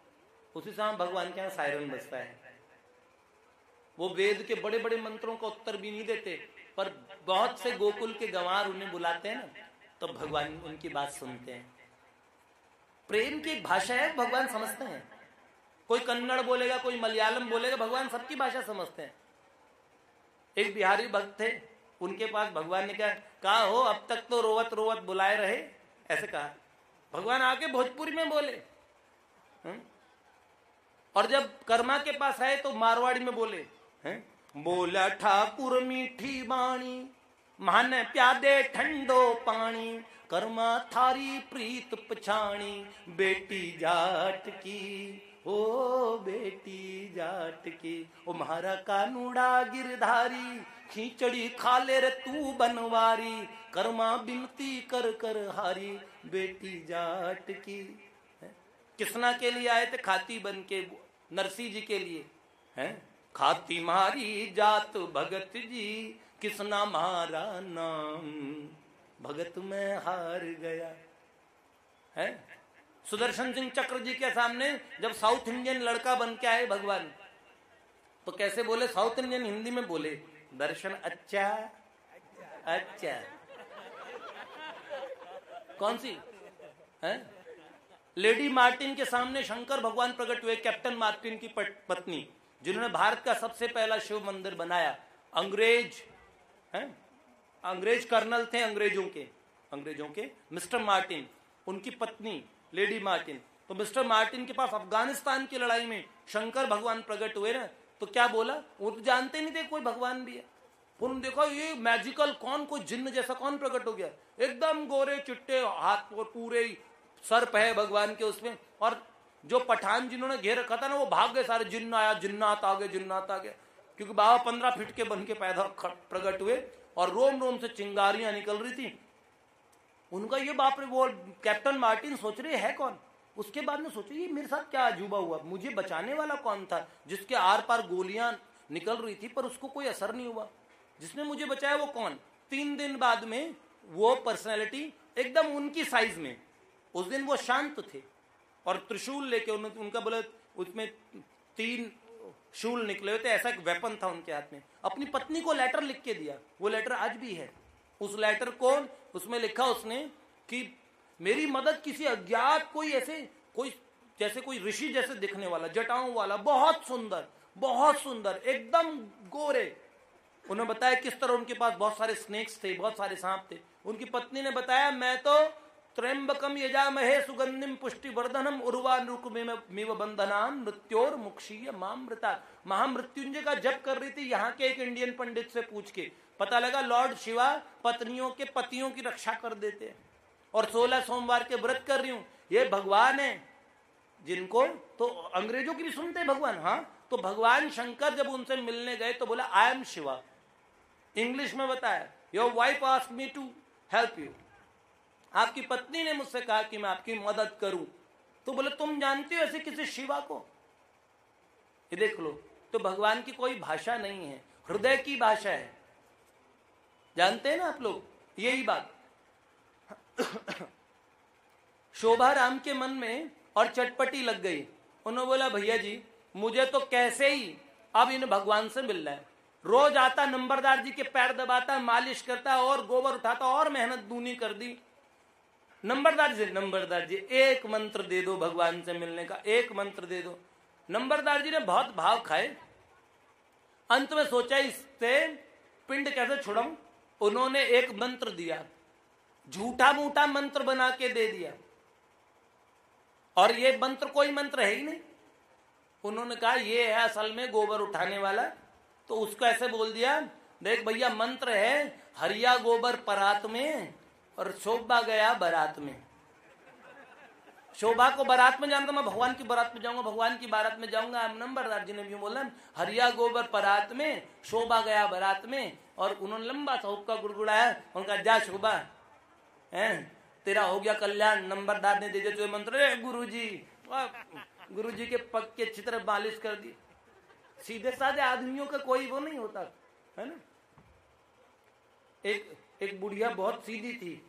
उसी समय भगवान के यहाँ सायरन बजता है। वो वेद के बड़े बड़े मंत्रों का उत्तर भी नहीं देते, पर बहुत से गोकुल के गंवार उन्हें बुलाते हैं ना, तो भगवान उनकी बात सुनते हैं। प्रेम की एक भाषा है, भगवान समझते हैं। कोई कन्नड़ बोलेगा, कोई मलयालम बोलेगा, भगवान सबकी भाषा समझते हैं। एक बिहारी भक्त थे, उनके पास भगवान ने कहा हो अब तक तो रोवत रोवत बुलाए रहे, ऐसे कहा। भगवान आके भोजपुरी में बोले, और जब कर्मा के पास आए तो मारवाड़ी में बोले, बोला ठाकुर मीठी बाणी मान प्यादे ठंडो पानी। कर्मा थारी प्रीत पछाणी बेटी जाट की, ओ बेटी जाट की। ओ म्हारा कानूड़ा गिरधारी खींचड़ी खाले रे तू बनवारी। कर्मा बिनती कर कर हारी बेटी जाट की। किसना के लिए आए थे? खाती बन के नरसिंह जी के लिए, हैं? खाती मारी जात भगत जी किसना मारा नाम। भगत में हार गया है। सुदर्शन सिंह चक्र जी के सामने जब साउथ इंडियन लड़का बन के आए भगवान, तो कैसे बोले? साउथ इंडियन हिंदी में बोले, दर्शन अच्छा अच्छा कौन सी है? लेडी मार्टिन के सामने शंकर भगवान प्रकट हुए, कैप्टन मार्टिन की पत्नी, जिन्होंने भारत का सबसे पहला शिव मंदिर बनाया। अंग्रेज हैं, अंग्रेज कर्नल थे अंग्रेजों के मिस्टर मार्टिन, उनकी पत्नी लेडी मार्टिन। तो मिस्टर मार्टिन के पास अफगानिस्तान की लड़ाई में शंकर भगवान प्रकट हुए ना, तो क्या बोला, वो तो जानते नहीं थे कोई भगवान भी है। उन्होंने देखा ये मैजिकल कौन, कोई जिन्न जैसा कौन प्रकट हो गया, एकदम गोरे चिट्टे हाथ पूरे सर्प है भगवान के उसमें। और जो पठान जिन्होंने घेर रखा था ना, वो भाग गए सारे, जिन्न आया, जिन्नात आ गए, क्योंकि बाबा 15 फीट के बन के पैदा प्रकट हुए और रोम रोम से चिंगारियां निकल रही थी। उनका ये बाप रे, वो कैप्टन मार्टिन सोच रहे है कौन। उसके बाद में सोचो ये मेरे साथ क्या अजूबा हुआ, मुझे बचाने वाला कौन था, जिसके आर पार गोलियां निकल रही थी पर उसको कोई असर नहीं हुआ, जिसने मुझे बचाया वो कौन। 3 दिन बाद में वो पर्सनैलिटी एकदम उनकी साइज में, उस दिन वो शांत थे और त्रिशूल लेके उनका बोले उसमें 3 शूल निकले हुए थे, ऐसा एक वेपन था उनके हाथ में। अपनी पत्नी को लेटर लिख के दिया, वो लेटर आज भी है। उस लेटर को उसमें लिखा उसने कि मेरी मदद किसी अज्ञात कोई जैसे कोई ऋषि जैसे दिखने वाला, जटाओं वाला, बहुत सुंदर एकदम गोरे। उन्होंने बताया किस तरह उनके पास बहुत सारे स्नेक्स थे, बहुत सारे सांप थे। उनकी पत्नी ने बताया मैं तो त्र्यंबकम यजामहे सुगंधिम पुष्टिवर्धनम उर्वानुकमिव बंधनान मृत्योर मुक्षीय मामृता। महामृत्युंजय का जप कर रही थी, यहाँ के एक इंडियन पंडित से पूछ के पता लगा लॉर्ड शिवा पत्नियों के पतियों की रक्षा कर देते हैं। और 16 सोमवार के व्रत कर रही हूं, ये भगवान है जिनको तो अंग्रेजों की भी सुनते भगवान। हाँ, तो भगवान शंकर जब उनसे मिलने गए तो बोला आई एम शिवा, इंग्लिश में बताया your wife asked me to help you, आपकी पत्नी ने मुझसे कहा कि मैं आपकी मदद करूं। तो बोले तुम जानते हो ऐसे किसी शिवा को, ये देख लो। तो भगवान की कोई भाषा नहीं है, हृदय की भाषा है, जानते हैं ना आप लोग, यही बात। शोभा राम के मन में और चटपटी लग गई। उन्होंने बोला भैया जी मुझे तो कैसे ही अब इन भगवान से मिलना है। रोज आता नंबरदार जी के पैर दबाता, मालिश करता और गोबर उठाता और मेहनत दूनी कर दी। नंबरदार जी एक मंत्र दे दो भगवान से मिलने का, एक मंत्र दे दो। नंबरदार जी ने बहुत भाव खाए, अंत में सोचा इससे पिंड कैसे छुड़ाऊं। उन्होंने एक मंत्र दिया, झूठा मूठा मंत्र बना के दे दिया, और ये मंत्र कोई मंत्र है ही नहीं। उन्होंने कहा ये है असल में गोबर उठाने वाला। तो उसको ऐसे बोल दिया, देख भैया मंत्र है हरिया गोबर परात में और शोभा गया बारात में। शोभा को बारात में जानता, मैं भगवान की बारात में जाऊंगा, भगवान की बारात में जाऊंगा। नंबरदार जी ने भी बोला हरिया गोबर परात में, शोभा गया बारात में। और उन्होंने लंबा सा हुक्का गुड़गुड़ाया, उनका जा शोभा तेरा हो गया कल्याण। नंबरदार ने दे दिया तो मंत्र, गुरुजी के पग के चित्र मालिश कर दी। सीधे साधे आदमियों का कोई वो नहीं होता है ना। एक बुढ़िया बहुत सीधी थी,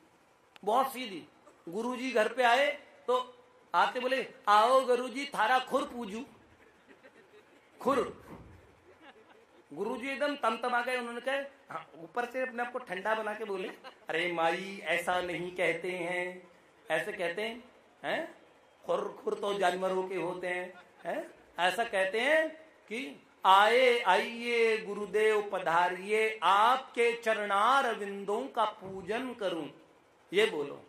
बहुत सीधी। गुरुजी घर पे आए तो आते बोले आओ गुरुजी थारा खुर पूजू। खुर गुरुजी एकदम तमतमा गए। उन्होंने कहा हाँ, ऊपर से अपने आप को ठंडा बना के बोले अरे माई ऐसा नहीं कहते हैं, ऐसे कहते हैं खुर तो जानवरों के होते हैं, ऐसा कहते हैं कि आइए गुरुदेव पधारिए, आपके चरणार विंदों का पूजन करूं, ये बोलो।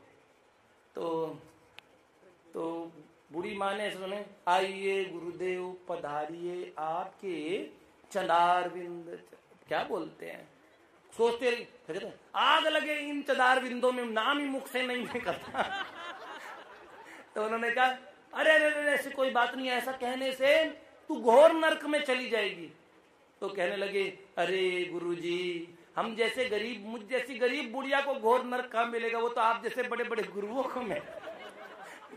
तो बूढ़ी माँ ने सुने आइए गुरुदेव पधारिए, आपके चदार विंद, क्या बोलते हैं, सोचते आग लगे इन चदार विंदों में, नाम ही मुख से नहीं निकलता। तो उन्होंने कहा अरे अरे ऐसी कोई बात नहीं, ऐसा कहने से तू घोर नरक में चली जाएगी। तो कहने लगे अरे गुरुजी हम जैसे गरीब, मुझ जैसी गरीब बुढ़िया को घोर नरक कहाँ मिलेगा, वो तो आप जैसे बड़े बड़े गुरुओं को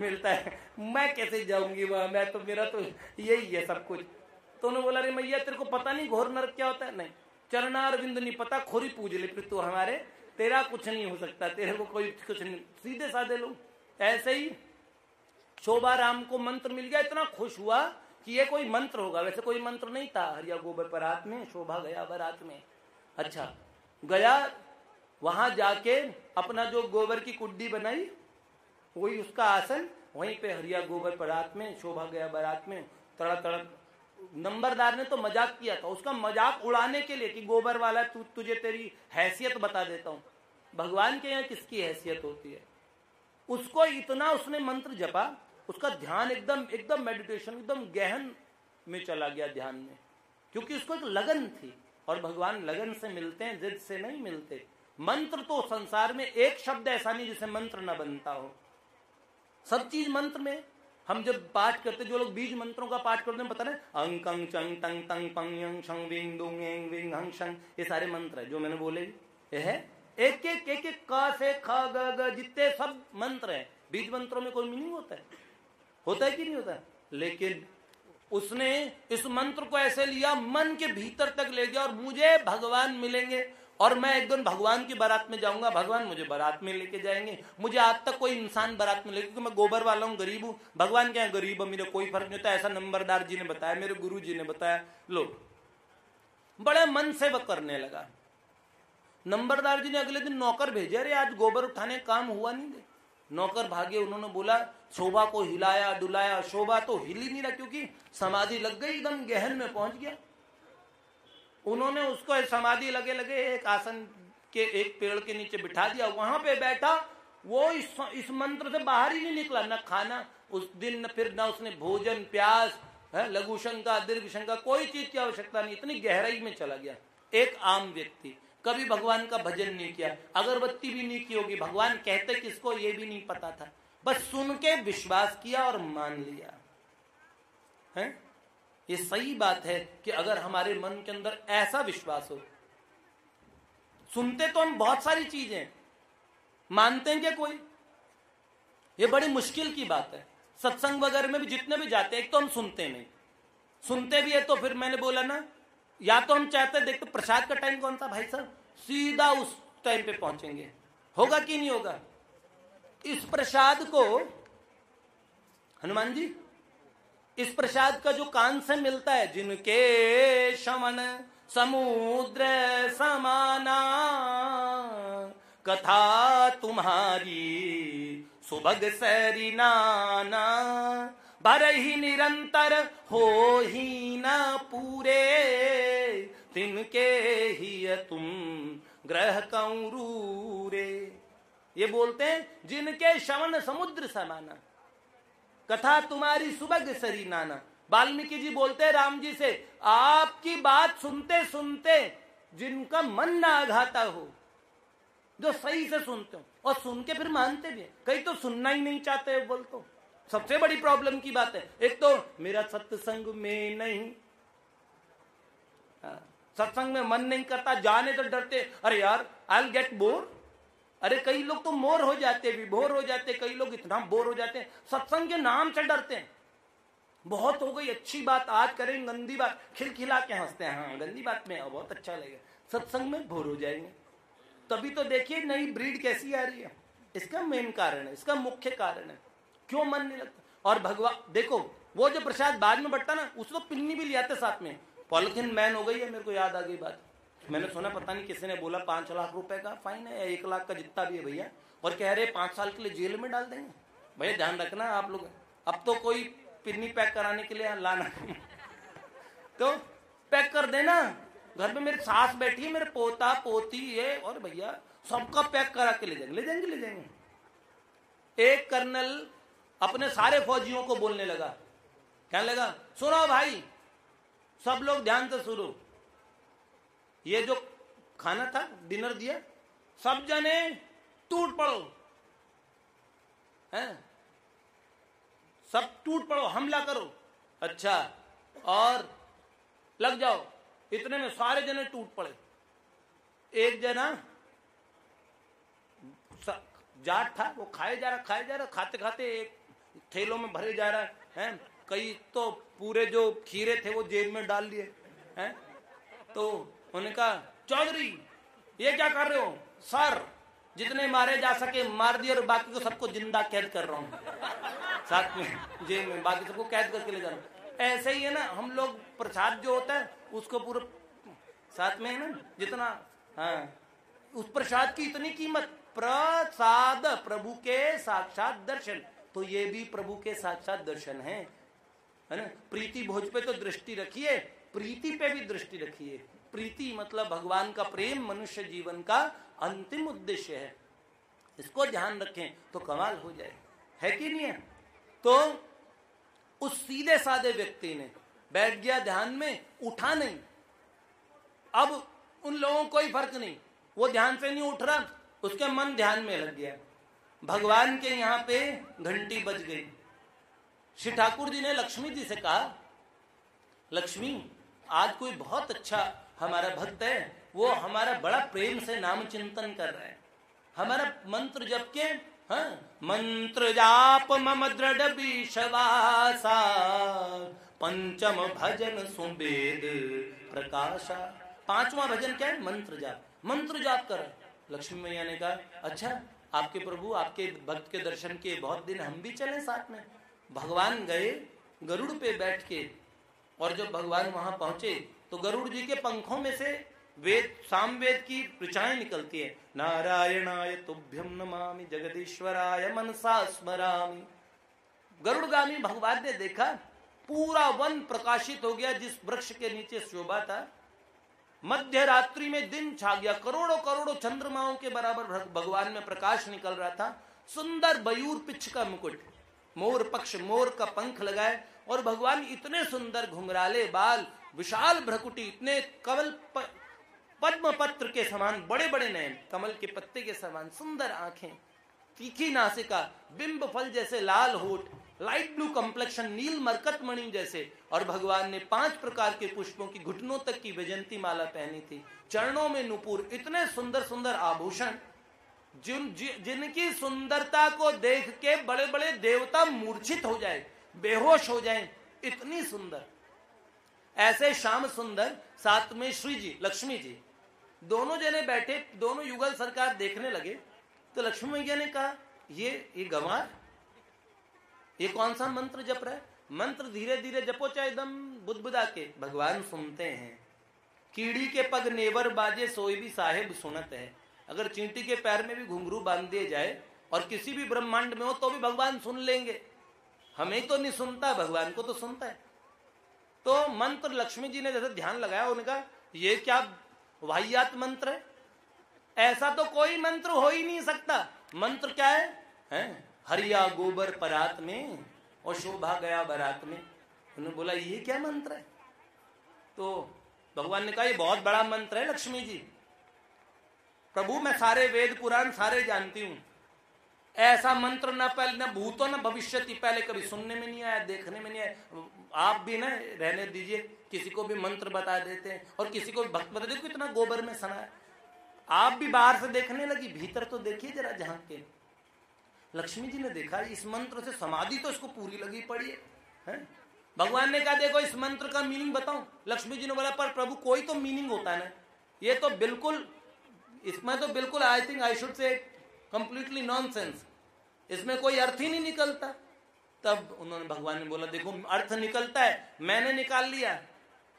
मिलता है, मैं कैसे जाऊंगी वहां, मैं तो मेरा तो यही है सब कुछ। तो उन्होंने बोला अरे मैया तेरे को पता नहीं घोर नरक क्या होता है? नहीं, चरणार विंद नहीं पता, खोरी पूज ले फिर तू हमारे, तेरा कुछ नहीं हो सकता, तेरे को कोई कुछ नहीं। सीधे साधे लोग। ऐसे ही शोभा राम को मंत्र मिल गया, इतना खुश हुआ कि ये कोई मंत्र होगा, वैसे कोई मंत्र नहीं था। हरिया गोबर परात में, शोभा गया बारात में। अच्छा गया, वहां जाके अपना जो गोबर की कुड्डी बनाई वही उसका आसन, वहीं पे हरिया गोबर बारात में, शोभा गया बारात में, तड़ा तड़ा। नंबरदार ने तो मजाक किया था, उसका मजाक उड़ाने के लिए कि गोबर वाला तुझे तेरी हैसियत बता देता हूं। भगवान के यहाँ किसकी हैसियत होती है? उसको इतना उसने मंत्र जपा, उसका ध्यान एकदम एकदम मेडिटेशन, एकदम गहन में चला गया ध्यान में, क्योंकि उसको एक लगन थी। और भगवान लगन से मिलते हैं, जिद से नहीं मिलते। मंत्र तो संसार में एक शब्द ऐसा नहीं जिसे मंत्र न बनता हो, सब चीज मंत्र में। हम जब पाठ करते, जो लोग बीज मंत्रों का पाठ करते हैं, पता नहीं अंक अंग चंग तंग तंग पंग यंग शंग विंग दुंग एंग विंग हंग शंग, ये सारे मंत्र है जो मैंने बोले। ये है एक एक एक एक का से ख ग ग, जितने सब मंत्र है। बीज मंत्रों में कोई मीनिंग होता है कि नहीं होता? लेकिन उसने इस मंत्र को ऐसे लिया, मन के भीतर तक ले गया, और मुझे भगवान मिलेंगे और मैं एक दिन भगवान की बारात में जाऊंगा, भगवान मुझे बारात में लेके जाएंगे। मुझे आज तक कोई इंसान बारात में लेके, क्योंकि मैं गोबर वाला हूँ, गरीब हूँ। भगवान क्या है? गरीब है, मेरे कोई फर्क नहीं होता। ऐसा नंबरदार जी ने बताया, मेरे गुरु जी ने बताया। लो, बड़े मन से वह करने लगा। नंबरदार जी ने अगले दिन नौकर भेजे, अरे आज गोबर उठाने काम हुआ नहीं दे। नौकर भागे, उन्होंने बोला, शोभा को हिलाया डुलाया, शोभा तो हिल ही नहीं रहा, क्योंकि समाधि लग गई, एकदम गहन में पहुंच गया। उन्होंने उसको समाधि लगे लगे एक आसन के एक पेड़ के नीचे बिठा दिया, वहां पे बैठा। वो इस मंत्र से बाहर ही नहीं निकला, न खाना उस दिन, न फिर न उसने भोजन, प्यास, लघु शंका, दीर्घ शंका, कोई चीज की आवश्यकता नहीं। इतनी गहराई में चला गया। एक आम व्यक्ति कभी भगवान का भजन नहीं किया, अगरबत्ती भी नहीं की होगी, भगवान कहते किसको ये भी नहीं पता था, बस सुन के विश्वास किया और मान लिया है। ये सही बात है कि अगर हमारे मन के अंदर ऐसा विश्वास हो, सुनते तो हम बहुत सारी चीजें, मानते हैं क्या कोई? ये बड़ी मुश्किल की बात है। सत्संग वगैरह में भी जितने भी जाते हैं, एक तो हम सुनते नहीं, सुनते भी है तो फिर मैंने बोला ना, या तो हम चाहते हैं, देखते प्रसाद का टाइम कौन सा भाई साहब, सीधा उस टाइम पे पहुंचेंगे, होगा कि नहीं होगा? इस प्रसाद को हनुमान जी, इस प्रसाद का जो कान से मिलता है, जिनके शमन समुद्र समाना, कथा तुम्हारी सुभग सैरी नाना, भर ही निरंतर हो ही न पूरे, तिनके ही तुम ग्रह कौरूरे। ये बोलते हैं, जिनके श्रवण समुद्र समाना, कथा तुम्हारी सुबह सरी नाना। वाल्मीकि जी बोलते हैं राम जी से, आपकी बात सुनते सुनते जिनका मन ना आघाता हो, जो सही से सुनते हो और सुन के फिर मानते भी है। कई तो सुनना ही नहीं चाहते, बोल तो सबसे बड़ी प्रॉब्लम की बात है। एक तो मेरा सत्संग में नहीं, सत्संग में मन नहीं करता, जाने तो डरते, अरे यार आई विल गेट बोर। अरे कई लोग तो मोर हो जाते, विभोर हो जाते, कई लोग इतना बोर हो जाते हैं, सत्संग के नाम से डरते हैं। बहुत हो गई अच्छी बात, आज करेंगे गंदी बात, खिलखिला के हंसते हैं, हाँ गंदी बात में बहुत अच्छा लगेगा, सत्संग में बोर हो जाएंगे। तभी तो देखिए नई ब्रीड कैसी आ रही है। इसका मेन कारण है, इसका मुख्य कारण है, क्यों मन नहीं लगता। और भगवान देखो, वो जो प्रसाद बाद में बंटता ना, उसको पिन्नी भी ले आते साथ में। पॉलिथीन बैन हो गई है, मेरे को याद आ गई बात। मैंने सुना, पता नहीं किसी ने बोला 5 लाख रुपए का फाइन है, 1 लाख का जितना भी है भैया, और कह रहे 5 साल के लिए जेल में डाल देंगे। भैया ध्यान रखना आप लोग, अब तो कोई पिन्नी पैक कराने के लिए लाना तो पैक कर देना। घर में मेरी सास बैठी है, मेरे पोता पोती है, और भैया सबका पैक करा के ले जाएंगे, ले जाएंगे, ले जाएंगे। एक कर्नल अपने सारे फौजियों को बोलने लगा, कहने लगा, सुनो भाई सब लोग ध्यान से सुनो, ये जो खाना था, डिनर दिया, सब जने टूट पड़ो, हैं? सब टूट पड़ो, हमला करो। अच्छा, और लग जाओ। इतने में सारे जने टूट पड़े। एक जना जाट था, वो खाए जा रहा, खाते खाते एक थैलों में भरे जा रहा है। कई तो पूरे जो खीरे थे वो जेब में डाल लिए हैं। तो उन्होंने कहा, चौधरी ये क्या कर रहे हो? सर जितने मारे जा सके मार दिए, और बाकी को सबको जिंदा कैद कर रहा हूँ साथ में जेल में, बाकी सबको कैद करके ले जा रहा हूँ। ऐसे ही है ना, हम लोग प्रसाद जो होता है उसको पूरा साथ में है ना, जितना, हाँ, उस प्रसाद की इतनी कीमत प्रसाद, प्रभु के साक्षात दर्शन। तो ये भी प्रभु के साक्षात दर्शन है ना। प्रीति भोज पे तो दृष्टि रखिए, प्रीति पे भी दृष्टि रखिए। प्रीति मतलब भगवान का प्रेम मनुष्य जीवन का अंतिम उद्देश्य है, इसको ध्यान रखें तो कमाल हो जाए, है कि नहीं है। तो उस सीधे साधे व्यक्ति ने बैठ गया ध्यान में, उठा नहीं। अब उन लोगों को कोई फर्क नहीं, वो ध्यान से नहीं उठ रहा, उसके मन ध्यान में लग गया। भगवान के यहां पे घंटी बज गई। श्री ठाकुर जी ने लक्ष्मी जी से कहा, लक्ष्मी आज कोई बहुत अच्छा हमारा भक्त है, वो हमारा बड़ा प्रेम से नाम चिंतन कर रहा है, हमारा मंत्र जप के, हाँ, मंत्र जाप मम दृढ़ विश्वासा, पंचम भजन सुवेद प्रकाशा। पांचवा भजन क्या है? मंत्र जाप। मंत्र जाप कर। लक्ष्मी मैया ने कहा, अच्छा आपके प्रभु, आपके भक्त के दर्शन किए बहुत दिन, हम भी चले साथ में। भगवान गए गरुड़ पे बैठ के, और जब भगवान वहां पहुंचे तो गरुड़ जी के पंखों में से वेद, सामवेद की ऋचाएं निकलती है। नारायणाय तुभ्यम नमामि जगदीश्वराय मनसा स्मरामि। गरुड़गामी भगवान ने देखा पूरा वन प्रकाशित हो गया, जिस वृक्ष के नीचे शोभा था। मध्य रात्रि में दिन छा गया, करोड़ों करोड़ों चंद्रमाओं के बराबर भगवान में प्रकाश निकल रहा था। सुंदर बयूर पिच्छ का मुकुट, मोर पक्ष, मोर का पंख लगाए, और भगवान इतने सुंदर घुंघराले बाल, विशाल भ्रकुटी, इतने कमल पद्म पत्र के समान बड़े बड़े नयन, कमल के पत्ते के समान सुंदर आंखें, तीखी नासिका, बिंब फल जैसे लाल होठ, लाइट ब्लू कम्प्लेक्शन, नील मरकत मणि जैसे। और भगवान ने 5 प्रकार के पुष्पों की घुटनों तक की वैजंती माला पहनी थी, चरणों में नुपुर, इतने सुंदर सुंदर आभूषण, जिनकी सुंदरता को देख के बड़े बड़े देवता मूर्छित हो जाए, बेहोश हो जाएं, इतनी सुंदर। ऐसे श्याम सुंदर, साथ में श्री जी, लक्ष्मी जी, दोनों जने बैठे, दोनों युगल सरकार देखने लगे। तो लक्ष्मी मैया ने कहा, ये गंवार, ये कौन सा मंत्र जप रहा है? मंत्र धीरे धीरे जपो, चाहे एकदम बुदबुदा के। भगवान सुनते हैं। कीड़ी के पग नेवर बाजे सोई भी साहेब सुनत है। अगर चींटी के पैर में भी घुंघरू बांध दिए जाए और किसी भी ब्रह्मांड में हो तो भी भगवान सुन लेंगे। हमें तो नहीं सुनता, भगवान को तो सुनता है। तो मंत्र लक्ष्मी जी ने जैसे ध्यान लगाया, उनका ये क्या वाहियात मंत्र है, ऐसा तो कोई मंत्र हो ही नहीं सकता। मंत्र क्या है? हरिया गोबर परात में और शोभा गया बारात में। उन्होंने बोला ये क्या मंत्र है? तो भगवान ने कहा, ये बहुत बड़ा मंत्र है लक्ष्मी जी। प्रभु मैं सारे वेद पुराण सारे जानती हूं, ऐसा मंत्र न पहले न भूतो न भविष्यति, पहले कभी सुनने में नहीं आया, देखने में नहीं आया। आप भी ना रहने दीजिए, किसी को भी मंत्र बता देते हैं और किसी को भक्त बता देते, कितना गोबर में सना है। आप भी बाहर से देखने लगी, भीतर तो देखिए जरा झांक के। लक्ष्मी जी ने देखा इस मंत्र से समाधि तो इसको पूरी लगी पड़ी है। भगवान ने कहा, देखो इस मंत्र का मीनिंग बताऊं। लक्ष्मी जी ने बोला, पर प्रभु कोई तो मीनिंग होता है ना, ये तो बिल्कुल, इसमें तो बिल्कुल I think I should say completely nonsense, इसमें कोई अर्थ ही नहीं निकलता। तब उन्होंने, भगवान ने बोला, देखो अर्थ निकलता है, मैंने निकाल लिया।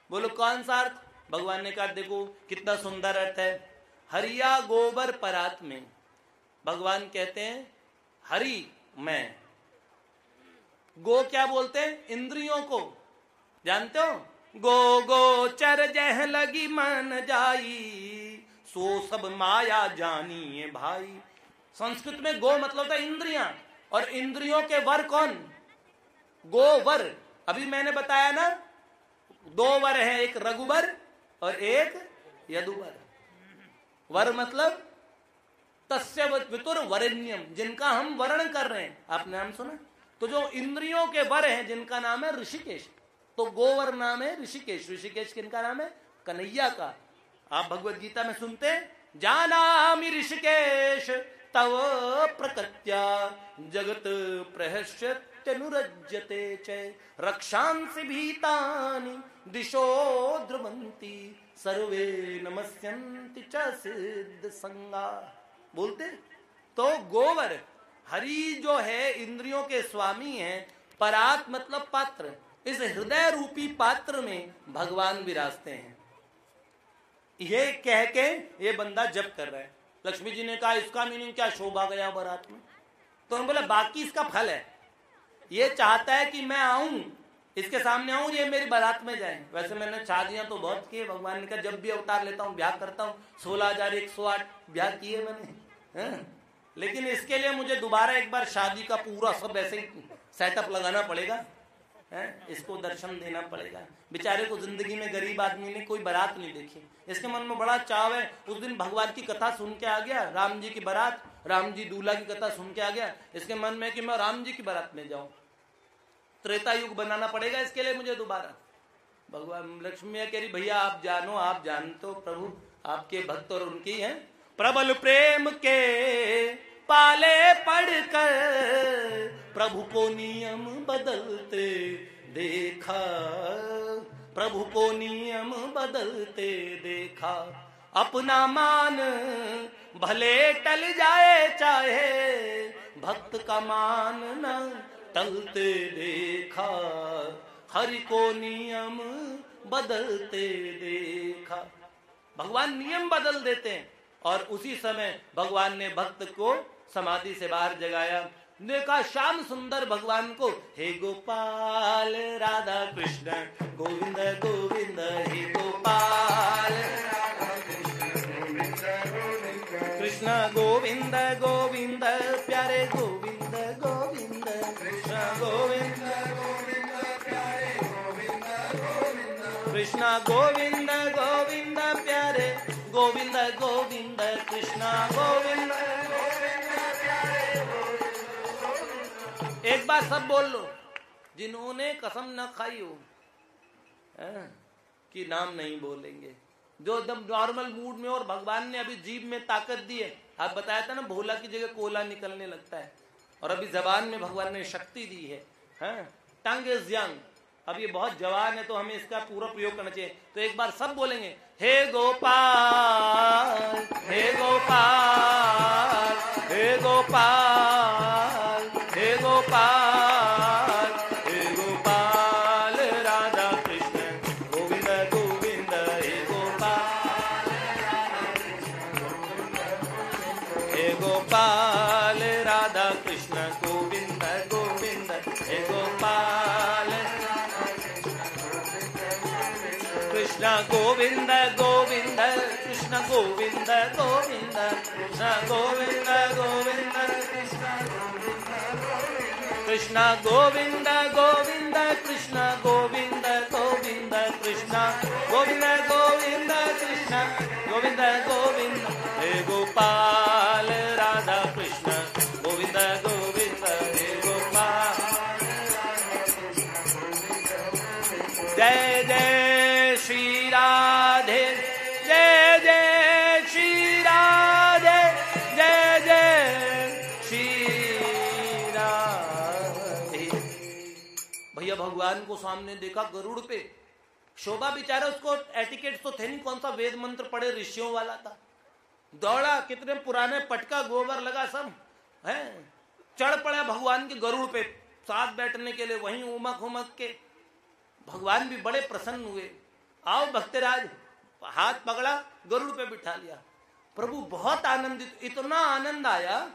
बोलो कौन सा अर्थ? भगवान ने कहा, देखो कितना सुंदर अर्थ है। हरिया गोबर परात में, भगवान कहते हैं हरि मैं, गो क्या बोलते हैं? इंद्रियों को, जानते हो? गो गो चर जह लगी मन जाई, सो सब माया जानिए भाई। संस्कृत में गो मतलब था इंद्रियां, और इंद्रियों के वर कौन? गोवर। अभी मैंने बताया ना, 2 वर हैं, एक रघुवर और एक यदुवर। वर मतलब तस्य वितुर वरेण्यम, जिनका हम वर्ण कर रहे हैं। आपने नाम सुना? तो जो इंद्रियों के वर हैं, जिनका नाम है ऋषिकेश, तो गोवर नाम है ऋषिकेश। ऋषिकेश किनका नाम है? कन्हैया का। आप भगवत गीता में सुनते हैं, जानामि ऋषिकेश तव प्रकृत्या जगत प्रहस्यत्यनुरज्यते च, रक्षांसि भीतानि दिशो द्रवन्ति, सर्वे नमस्यन्ति च सिद्ध संगा। बोलते तो गोवर, हरि जो है इंद्रियों के स्वामी हैं, परात मतलब पात्र, इस हृदय रूपी पात्र में भगवान विराजते हैं। ये कह के ये बंदा जप कर रहा है। लक्ष्मी जी ने कहा इसका मीनिंग क्या, शोभा गया बारात में। तो उन्होंने बोला बाकी इसका फल है, ये चाहता है कि मैं आऊं, इसके सामने आऊं, ये मेरी बारात में जाए। वैसे मैंने शादियां तो बहुत किए, भगवान ने कहा जब भी अवतार लेता हूं ब्याह करता हूं, 16,108 ब्याह किए मैंने, लेकिन इसके लिए मुझे दोबारा एक बार शादी का पूरा सब ऐसे ही सेटअप लगाना पड़ेगा, इसको दर्शन देना पड़ेगा। बेचारे को जिंदगी में गरीब आदमी ने कोई बारात नहीं देखी, इसके मन में बड़ा चाव है। उस दिन भगवान की कथा सुन के आ गया, राम जी की बारात, राम जी दूल्हा की कथा सुन के आ गया, इसके मन में कि मैं राम जी की बारात में जाऊं। त्रेता युग बनाना पड़ेगा इसके लिए मुझे दोबारा। भगवान लक्ष्मी कह रही भैया आप जानो, आप जानते हो प्रभु आपके भक्त और उनकी हैं प्रबल प्रेम के पाले पढ़कर प्रभु को नियम बदलते देखा, प्रभु को नियम बदलते देखा, अपना मान भले टल जाए चाहे भक्त का मान न टलते देखा, हरि को नियम बदलते देखा। भगवान नियम बदल देते हैं और उसी समय भगवान ने भक्त को समाधि से बाहर जगाया। देखा श्याम सुंदर भगवान को, हे गोपाल राधा कृष्ण गोविंद गोविंद, हे गोपाल कृष्ण गोविंद गोविंद, प्यारे गोविंद गोविंद, कृष्ण गोविंद गोविंद, प्यारे गोविंद गोविंद, कृष्ण गोविंद गोविंद, प्यारे गोविंद गोविंद, कृष्ण गोविंद गोविंद, प्यारे गोविंद। एक बार सब बोल लो, जिन्होंने कसम न खाई हो कि नाम नहीं बोलेंगे, जो एकदम नॉर्मल मूड में और भगवान ने अभी जीभ में ताकत दी है। आप बताया था ना भोला की जगह कोला निकलने लगता है, और अभी जबान में भगवान ने शक्ति दी है। टंग इज यंग, अब ये बहुत जवान है तो हमें इसका पूरा प्रयोग करना चाहिए। तो एक बार सब बोलेंगे, हे गोपाल हे गोपाल हे गोपाल हे गोपाल हे गोपाल राधा कृष्ण गोविंद गोविंद, हे गोपाल हे गोपाल राधा कृष्ण गोविंद गोविंद, हे गोपाल कृष्ण गोविंद गोविंद, कृष्ण गोविंद गोविंद, कृष्ण गोविंद गोविंद, कृष्ण गोविंद गोविंद, कृष्ण गोविंद गोविंद, कृष्ण गोविंद गोविंद, कृष्ण गोविंद गोविंद, हे गोपाल राधा कृष्ण गोविंद गोविंद, हे गोपाल। जय जय श्री राधे, जय जय श्री राधे, जय जय श्री राधे। भैया भगवान को सामने देखा गरुड़ पे, शोभा बेचारा, उसको एटिकेट तो थे नहीं, कौन सा वेद मंत्र पढ़े ऋषियों वाला था। दौड़ा, कितने पुराने पटका गोबर लगा सब है, चढ़ पड़ा भगवान के गरुड़ पे साथ बैठने के लिए, वहीं उमक उमक के। भगवान भी बड़े प्रसन्न हुए, आओ भक्तराज, हाथ पकड़ा, गरुड़ पे बिठा लिया। प्रभु बहुत आनंदित, इतना आनंद आया,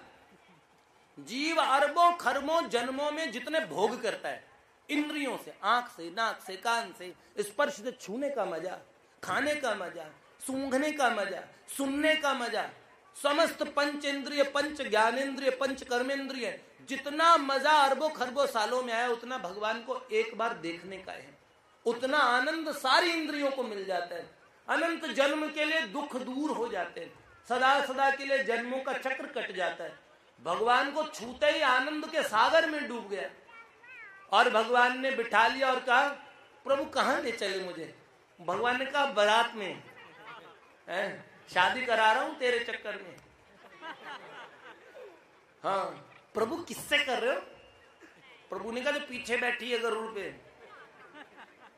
जीव अरबों खरबों जन्मों में जितने भोग करता है इंद्रियों से, आंख से, नाक से, कान से, स्पर्श से, छूने का मजा, खाने का मजा, सूंघने का मजा, सुनने का मजा, समस्त पंच इंद्रिय, पंच ज्ञानेन्द्रिय, पंच कर्मेंद्रिय, जितना मजा अरबों खरबों सालों में आया उतना भगवान को एक बार देखने का है। उतना आनंद सारी इंद्रियों को मिल जाता है। अनंत जन्म के लिए दुख दूर हो जाते हैं, सदा सदा के लिए जन्मों का चक्र कट जाता है। भगवान को छूते ही आनंद के सागर में डूब गया और भगवान ने बिठा लिया और कहा प्रभु कहां ले चले मुझे। भगवान ने कहा बारात में, शादी करा रहा हूं तेरे चक्कर में। हाँ प्रभु किससे कर रहे हो? प्रभु ने कहा जो पीछे बैठी है गरुड़ पे।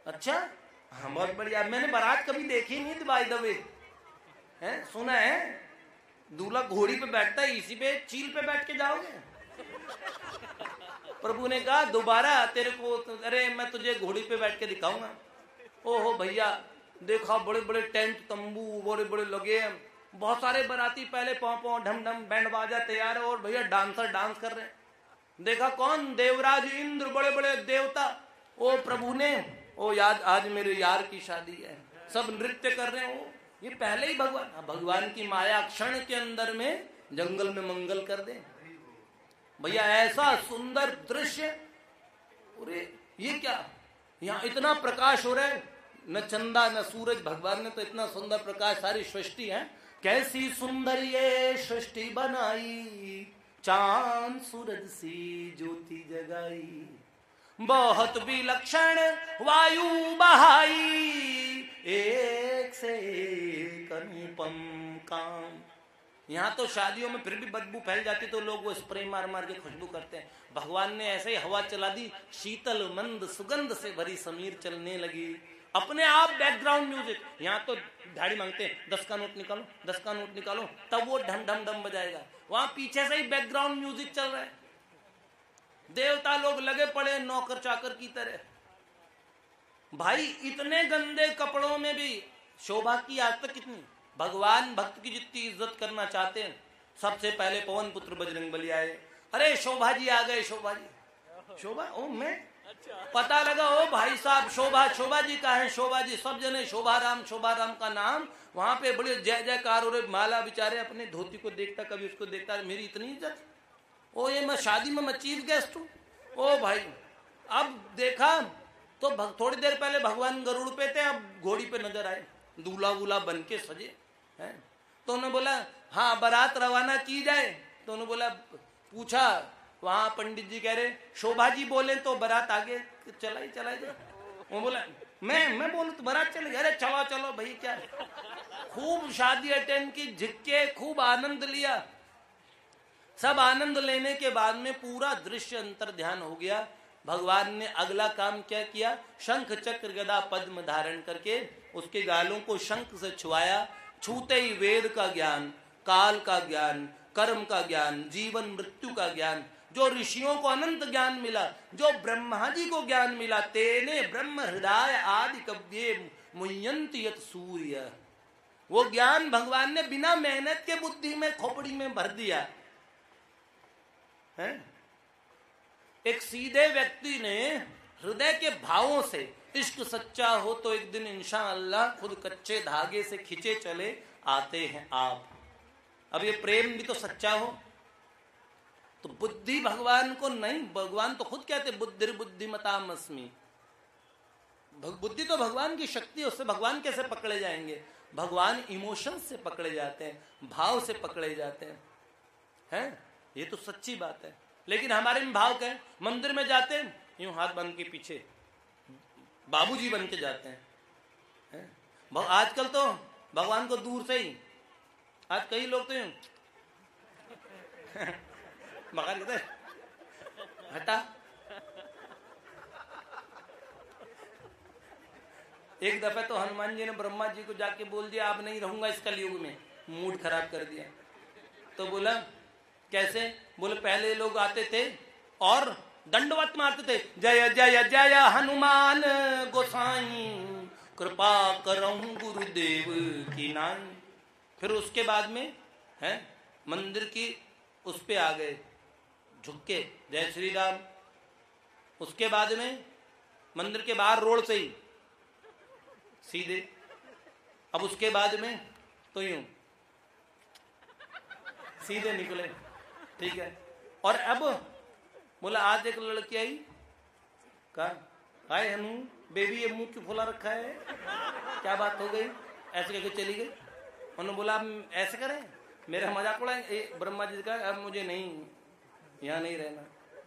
अच्छा हाँ बहुत बढ़िया, मैंने बारात कभी देखी नहीं थी बाय द वे, सुना है दूल्हा घोड़ी पे बैठता है, इसी पे चील पे बैठ के जाओगे। प्रभु ने कहा दोबारा तेरे को, अरे मैं तुझे घोड़ी पे बैठ के दिखाऊंगा। ओहो भैया देखा बड़े बड़े टेंट तंबू बड़े बड़े लगे हैं, बहुत सारे बाराती पहले पौ पौ ढम ढम बैंड बाजा तैयार है और भैया डांसर डांस कर रहे हैं। देखा कौन? देवराज इंद्र, बड़े बड़े देवता। ओ प्रभु ने ओ याद आज मेरे यार की शादी है, सब नृत्य कर रहे हैं। वो ये पहले ही भगवान की माया क्षण के अंदर में जंगल में मंगल कर दे भैया। ऐसा सुंदर दृश्य, अरे ये क्या, यहाँ इतना प्रकाश हो रहा है, न चंदा न सूरज, भगवान ने तो इतना सुंदर प्रकाश, सारी सृष्टि है। कैसी सुंदर ये सृष्टि बनाई, चांद सूरज सी ज्योति जगाई, बहुत विलक्षण वायु बहाई, एक से एक अनुपम काम। यहाँ तो शादियों में फिर भी बदबू फैल जाती तो लोग वो स्प्रे मार मार के खुशबू करते हैं। भगवान ने ऐसे ही हवा चला दी, शीतल मंद सुगंध से भरी समीर चलने लगी। अपने आप बैकग्राउंड म्यूजिक, यहाँ तो झाड़ी मांगते हैं 10 का नोट निकालो, 10 का नोट निकालो, तब वो ढम ढम ढम बजाएगा। वहां पीछे से ही बैकग्राउंड म्यूजिक चल रहा है। देवता लोग लगे पड़े नौकर चाकर की तरह। भाई इतने गंदे कपड़ों में भी शोभा की आज तक कितनी। भगवान भक्त की जितनी इज्जत करना चाहते हैं, सबसे पहले पवन पुत्र बजरंगबली आए। अरे शोभा जी आ गए, शोभा जी, शोभा ओ मैं पता लगा ओ भाई साहब शोभा जी का है। शोभा जी सब जने शोभा राम का नाम, वहां पे बड़े जय जयकार हो रहे। माला बेचारे अपने धोती को देखता, कभी उसको देखता, मेरी इतनी इज्जत, ओ ये मैं शादी में मैं चीफ गेस्ट हूँ। ओ भाई अब देखा तो थोड़ी देर पहले भगवान गरुड़ पे थे, अब घोड़ी पे नजर आए, दूल्हा वूल्हा बन के सजे हैं। तो उन्होंने बोला हाँ बारात रवाना की जाए। तो उन्होंने बोला, पूछा वहां पंडित जी कह रहे शोभा जी बोले तो बारात आगे चलाई जाए। वो बोला मैं बोलूं तो बारात चले। अरे चलो चलो भाई, क्या खूब शादी अटेंड की, झिक्के खूब आनंद लिया। सब आनंद लेने के बाद में पूरा दृश्य अंतर ध्यान हो गया। भगवान ने अगला काम क्या किया, शंख चक्र गदा पद्म धारण करके उसके गालों को शंख से छुआया। छूते ही वेद का ज्ञान, काल का ज्ञान, कर्म का ज्ञान, जीवन मृत्यु का ज्ञान, जो ऋषियों को अनंत ज्ञान मिला, जो ब्रह्मा जी को ज्ञान मिला, तेने ब्रह्म हृदय आदि कव्ये मुह्यन्ति यत् सूर्य, वो ज्ञान भगवान ने बिना मेहनत के बुद्धि में खोपड़ी में भर दिया है। एक सीधे व्यक्ति ने हृदय के भावों से, इश्क सच्चा हो तो एक दिन इंशाअल्लाह खुद कच्चे धागे से खिंचे चले आते हैं आप। अब ये प्रेम भी तो सच्चा हो तो बुद्धि भगवान को नहीं, भगवान तो खुद कहते बुद्धिर्बुद्धिमतामस्मि। बुद्धि तो भगवान की शक्ति है, उससे भगवान कैसे पकड़े जाएंगे। भगवान इमोशन से पकड़े जाते हैं, भाव से पकड़े जाते हैं। ये तो सच्ची बात है। लेकिन हमारे में भाव क्या है, मंदिर में जाते हैं यूं हाथ बन के पीछे बाबूजी बन के जाते हैं। आजकल तो भगवान को दूर से ही, आज कई लोग तो यूं मगर कहते हटा। एक दफे तो हनुमान जी ने ब्रह्मा जी को जाके बोल दिया अब नहीं रहूंगा इस कलयुग में, मूड खराब कर दिया। तो बोला कैसे? बोले पहले लोग आते थे और दंडवत मारते थे, जय जय जय हनुमान गोसाई कृपा करऊं गुरुदेव की नाई। फिर उसके बाद में है मंदिर की उस पे आ गए झुक के जय श्री राम। उसके बाद में मंदिर के बाहर रोड से ही सीधे। अब उसके बाद में तो यूं सीधे निकले, ठीक है। और अब बोला आज एक लड़की आई, कहा हाय हनु बेबी ये मुंह क्यों फुला रखा है, क्या बात हो गई? ऐसे करके चली गई। उन्होंने बोला आप ऐसे करें, मेरा मजाक उड़ाएंगे। ब्रह्मा जी का अब मुझे नहीं, यहाँ नहीं रहना,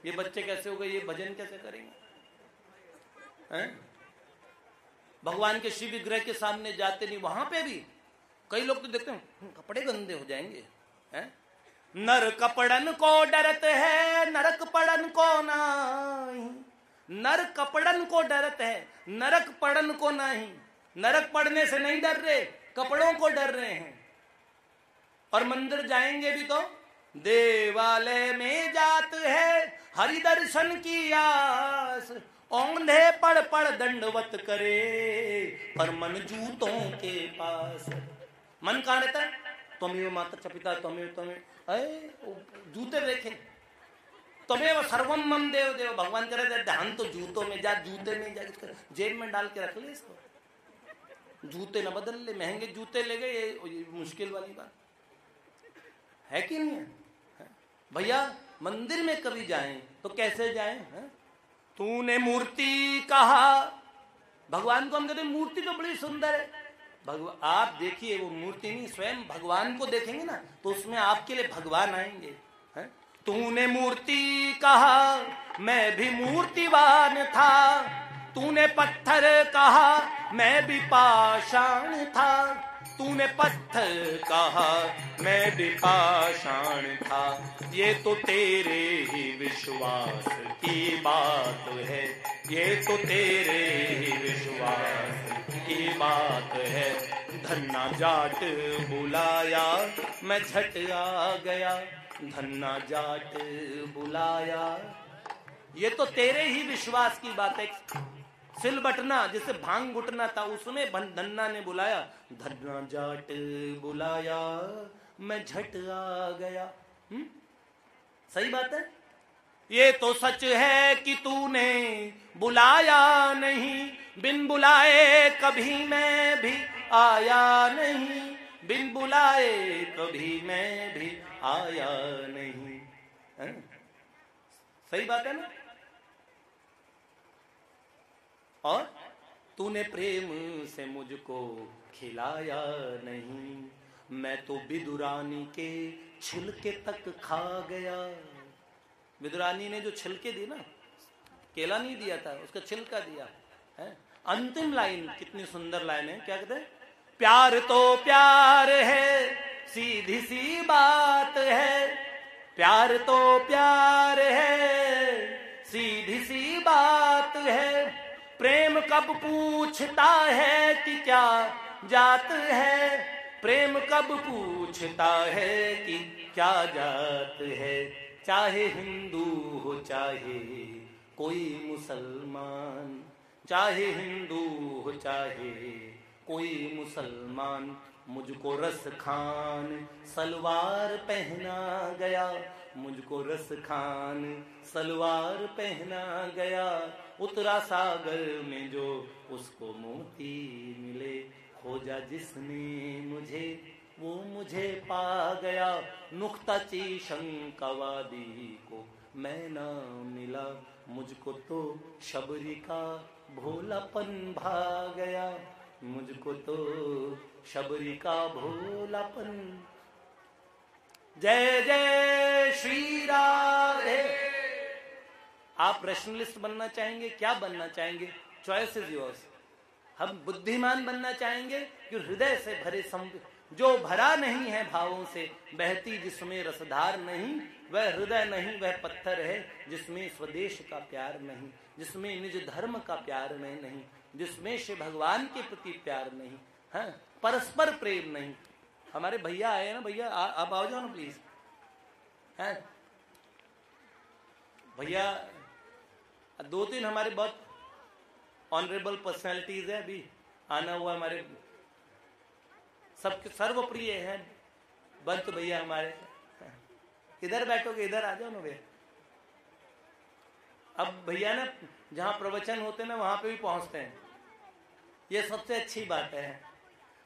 ये बच्चे कैसे हो गए, ये भजन कैसे करेंगे हैं? भगवान के शिव विग्रह के सामने जाते नहीं। वहां पे भी कई लोग तो देखते हैं कपड़े गंदे हो जाएंगे हैं? नर कपड़न को डरत है नरक पड़न को नहीं। नर कपड़न को डरत है नरक पड़न को नहीं। नरक पड़ने से नहीं डर रहे, कपड़ों को डर रहे हैं। और मंदिर जाएंगे भी तो देवालय में जात है हरि दर्शन की आस। औंधे पड़ पड़ दंडवत करे पर मन जूतों के पास। मन कहाँ रहता है? त्वमेव माता च पिता त्वमेव त्वमेव, अरे जूते देखे, त्वमेव सर्वम मम देव देव। भगवान कह रहे ध्यान तो जूतों में, जा जूते में जा जेब में डाल के रख ले इसको, जूते न बदल ले, महंगे जूते ले गए, ये मुश्किल वाली बात है कि नहीं है? भैया मंदिर में कभी जाएं तो कैसे जाएं? तूने मूर्ति कहा, भगवान को हम कहते मूर्ति तो बड़ी सुंदर है, भगवान आप देखिए वो मूर्ति नहीं, स्वयं भगवान को देखेंगे ना तो उसमें आपके लिए भगवान आएंगे। है? तूने मूर्ति कहा मैं भी मूर्तिवान था, तूने पत्थर कहा मैं भी पाषाण था, तूने पत्थर कहा मैं भी पाषाण था, ये तो तेरे ही विश्वास की बात है, ये तो तेरे ही विश्वास की बात है। धन्ना जाट बुलाया मैं झट आ गया, धन्ना जाट बुलाया, ये तो तेरे ही विश्वास की बात है। सिल बटना जिसे भांग घुटना था उसमें धन्ना ने बुलाया, धन्ना जाट बुलाया मैं झट आ गया। सही बात है। ये तो सच है कि तूने बुलाया नहीं, बिन बुलाए कभी मैं भी आया नहीं, बिन बुलाए कभी मैं भी आया नहीं। है? सही बात है ना। और तूने प्रेम से मुझको खिलाया नहीं, मैं तो विदुरानी के छिलके तक खा गया। विदुरानी ने जो छिलके दी ना, केला नहीं दिया था, उसका छिलका दिया है। अंतिम लाइन कितनी सुंदर लाइन है, क्या कहते हैं? प्यार तो प्यार है, सीधी सी बात है, प्यार तो प्यार है, सीधी सी बात है, प्रेम कब पूछता है कि क्या जात है, प्रेम कब पूछता है कि क्या जात है। चाहे हिंदू हो चाहे कोई मुसलमान, चाहे हिंदू हो चाहे कोई मुसलमान, मुझको रस खान सलवार पहना गया, मुझको रस खान सलवार पहना गया, उतरा सागर में जो उसको मोती मिले, खोजा जिसने मुझे वो मुझे पा गया, नुक्ता ची शंकवादी को मैं ना मिला, मुझको तो शबरी का भोलापन भा गया, मुझको तो शबरी का भोलापन। जय जय श्री राधे। आप रैशनलिस्ट बनना चाहेंगे, क्या बनना चाहेंगे? Choice is yours. हम बुद्धिमान बनना चाहेंगे कि हृदय से भरे जो भरा नहीं है भावों से, बहती जिसमें रसधार नहीं, वह हृदय नहीं, वह पत्थर है जिसमें स्वदेश का प्यार नहीं, जिसमें निज धर्म का प्यार नहीं, जिसमें से भगवान के प्रति प्यार नहीं, हाँ, परस्पर प्रेम नहीं। हमारे भैया आए ना, भैया आप आओ जाओ ना प्लीज। हैं भैया, 2-3 हमारे बहुत ऑनरेबल पर्सनालिटीज है, अभी आना हुआ, हमारे सबके सर्वप्रिय हैं बंत भैया हमारे। इधर बैठोगे, इधर आ जाओ ना भैया। अब भैया ना जहां प्रवचन होते हैं ना वहां पे भी पहुंचते हैं, ये सबसे अच्छी बात है।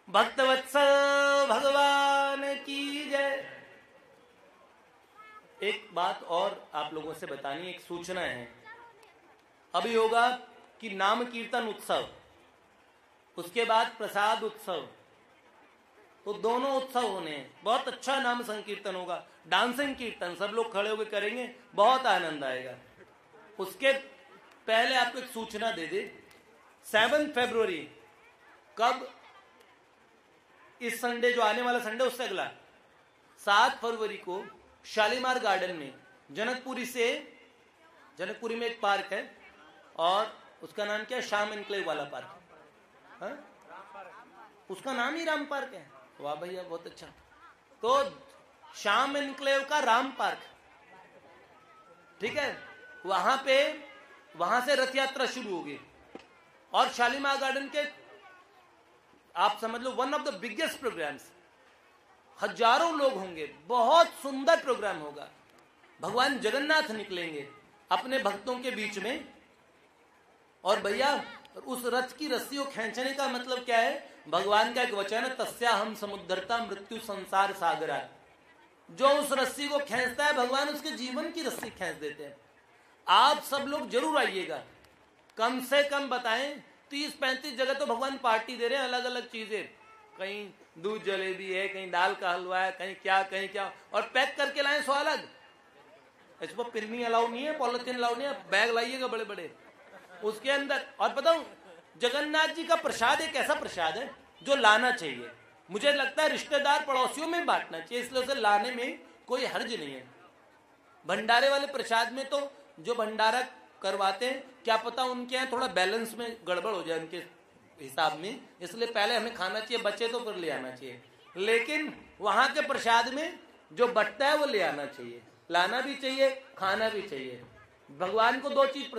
भक्तवत्सल भगवान की जय। एक बात और आप लोगों से बतानी, एक सूचना है। अभी होगा कि नाम कीर्तन उत्सव, उसके बाद प्रसाद उत्सव, तो दोनों उत्सव होने हैं। बहुत अच्छा नाम संकीर्तन होगा, डांसिंग कीर्तन, सब लोग खड़े होकर करेंगे, बहुत आनंद आएगा। उसके पहले आपको एक सूचना दे दे, 7 फरवरी, कब? इस संडे जो आने वाला संडे, उससे अगला 7 फरवरी को शालीमार गार्डन में, जनकपुरी में एक पार्क है और उसका नाम क्या है? श्याम एन्क्लेव वाला पार्क। हाँ? उसका नाम ही राम पार्क है। वाह भैया, बहुत अच्छा। तो श्याम एन्क्लेव का राम पार्क, ठीक है, वहां से रथ यात्रा शुरू होगी और शालीमार गार्डन के, आप समझ लो, one of the biggest programmes, हजारों लोग होंगे, बहुत सुंदर प्रोग्राम होगा। भगवान जगन्नाथ निकलेंगे अपने भक्तों के बीच में। और भैया उस रथ की रस्सी को खींचने का मतलब क्या है? भगवान का एक वचन है, तस्या हम समुद्रता मृत्यु संसार सागरा। जो उस रस्सी को खींचता है भगवान उसके जीवन की रस्सी खींच देते हैं। आप सब लोग जरूर आइएगा, कम से कम बताएं 30-35 जगह तो भगवान पार्टी दे रहे हैं, अलग अलग चीजें, कहीं दूध जलेबी है, कहीं दाल का हलवा है, कहीं क्या, और पैक करके लाएं 100 अलग। इसको पिन्नी अलाउ नहीं है, पॉलिथीन अलाउ नहीं है, बैग लाइएगा बड़े बड़े उसके अंदर। और बताऊं, जगन्नाथ जी का प्रसाद एक ऐसा प्रसाद है जो लाना चाहिए। मुझे लगता है रिश्तेदार पड़ोसियों में बांटना चाहिए, इसलिए उसे लाने में कोई हर्ज नहीं है। भंडारे वाले प्रसाद में तो जो भंडारा करवाते हैं, क्या पता उनके यहाँ थोड़ा बैलेंस में गड़बड़ हो जाए उनके हिसाब में, इसलिए पहले हमें खाना चाहिए, बचे तो फिर ले आना चाहिए। लेकिन वहां के प्रसाद में जो बटता है वो ले आना चाहिए, लाना भी चाहिए, खाना भी चाहिए। भगवान को 2 चीज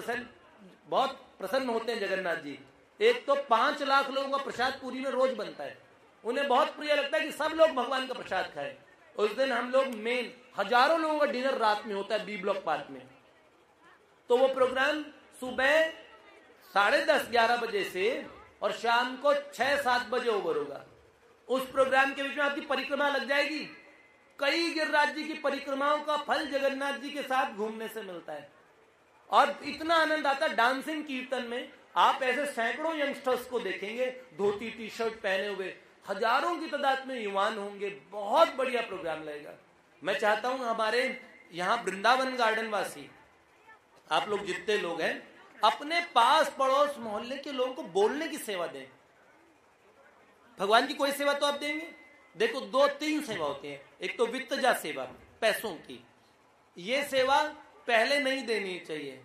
बहुत प्रसन्न होते हैं जगन्नाथ जी। एक तो 5 लाख लोगों का प्रसाद पूरी में रोज बनता है, उन्हें बहुत प्रिय लगता है कि सब लोग भगवान का प्रसाद खाएं। उस दिन हम लोग मेन हजारों लोगों का डिनर रात में होता है बी ब्लॉक पार्क में। तो वो प्रोग्राम सुबह 10:30-11 बजे से और शाम को 6-7 बजे ओवर होगा। उस प्रोग्राम के बीच में आपकी परिक्रमा लग जाएगी। कई गिरिराज जी की परिक्रमाओं का फल जगन्नाथ जी के साथ घूमने से मिलता है और इतना आनंद आता है। डांसिंग कीर्तन में आप ऐसे सैकड़ों यंगस्टर्स को देखेंगे, धोती टी शर्ट पहने हुए, हजारों की तादाद में युवान होंगे। बहुत बढ़िया प्रोग्राम लगेगा। मैं चाहता हूं हमारे यहाँ वृंदावन गार्डन वासी, आप लोग जितने लोग हैं, अपने पास पड़ोस मोहल्ले के लोगों को बोलने की सेवा दें। भगवान की कोई सेवा तो आप देंगे। देखो 2-3 सेवा होती है। एक तो वित्तजा सेवा, पैसों की, ये सेवा पहले नहीं देनी चाहिए।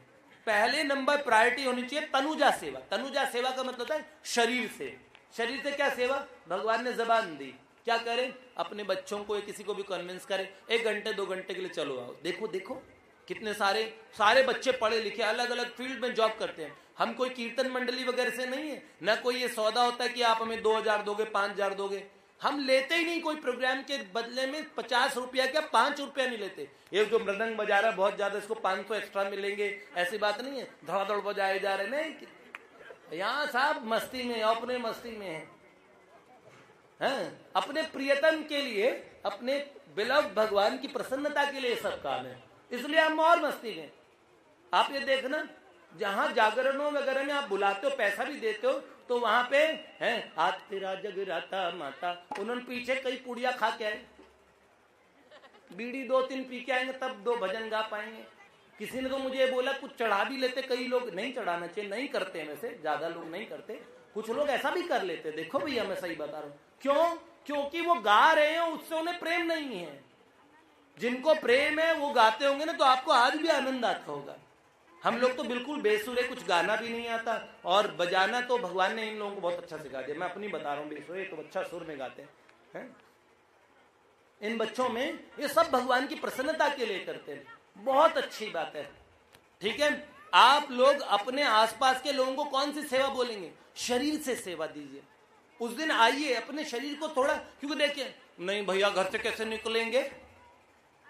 पहले नंबर प्रायोरिटी होनी चाहिए तनुजा सेवा। तनुजा सेवा का मतलब है शरीर से। शरीर से क्या सेवा? भगवान ने जबान दी, क्या करें? अपने बच्चों को किसी को भी कन्विंस करें, 1 घंटे 2 घंटे के लिए चलो आओ। देखो देखो कितने सारे बच्चे पढ़े लिखे अलग अलग फील्ड में जॉब करते हैं। हम कोई कीर्तन मंडली वगैरह से नहीं है, ना कोई ये सौदा होता है कि आप हमें 2000 दोगे, 5000 दोगे। हम लेते ही नहीं कोई प्रोग्राम के बदले में 50 रुपया क्या 5 रुपया नहीं लेते। ये जो मृदंग बजा रहा है बहुत ज्यादा, इसको 500 एक्स्ट्रा मिलेंगे, ऐसी बात नहीं है। धड़ाधड़ बजाए जा रहे नहीं, यहाँ साहब मस्ती में, अपने मस्ती में है, अपने प्रियतम के लिए, अपने बिलव भगवान की प्रसन्नता के लिए सब काम है, इसलिए हम और मस्ती में। आप ये देखना, जहां जागरणों वगैरह में आप बुलाते हो, पैसा भी देते हो, तो वहां पे है आज तेरा जगराता माता, उन्होंने पीछे कई पुड़िया खा के आए, बीड़ी 2-3 पी के आएंगे, तब 2 भजन गा पाएंगे। किसी ने तो मुझे बोला कुछ चढ़ा भी लेते, कई लोग नहीं चढ़ाना चाहिए, नहीं करते में से, ज्यादा लोग नहीं करते, कुछ लोग ऐसा भी कर लेते। देखो भैया मैं सही बता रहा हूं। क्यों? क्योंकि वो गा रहे हैं, उससे उन्हें प्रेम नहीं है। जिनको प्रेम है वो गाते होंगे ना, तो आपको आज भी आनंद आता होगा। हम लोग तो बिल्कुल बेसुरे, कुछ गाना भी नहीं आता, और बजाना तो भगवान ने इन लोगों को बहुत अच्छा सिखा दिया। मैं अपनी बता रहा हूँ, बेसुरे तो अच्छा सुर में गाते हैं। इन बच्चों में ये सब भगवान की प्रसन्नता के लिए करते हैं, बहुत अच्छी बात है। ठीक है, आप लोग अपने आसपास के लोगों को कौन सी सेवा बोलेंगे? शरीर से सेवा दीजिए। उस दिन आइए अपने शरीर को थोड़ा, क्योंकि देखिए नहीं भैया घर से कैसे निकलेंगे,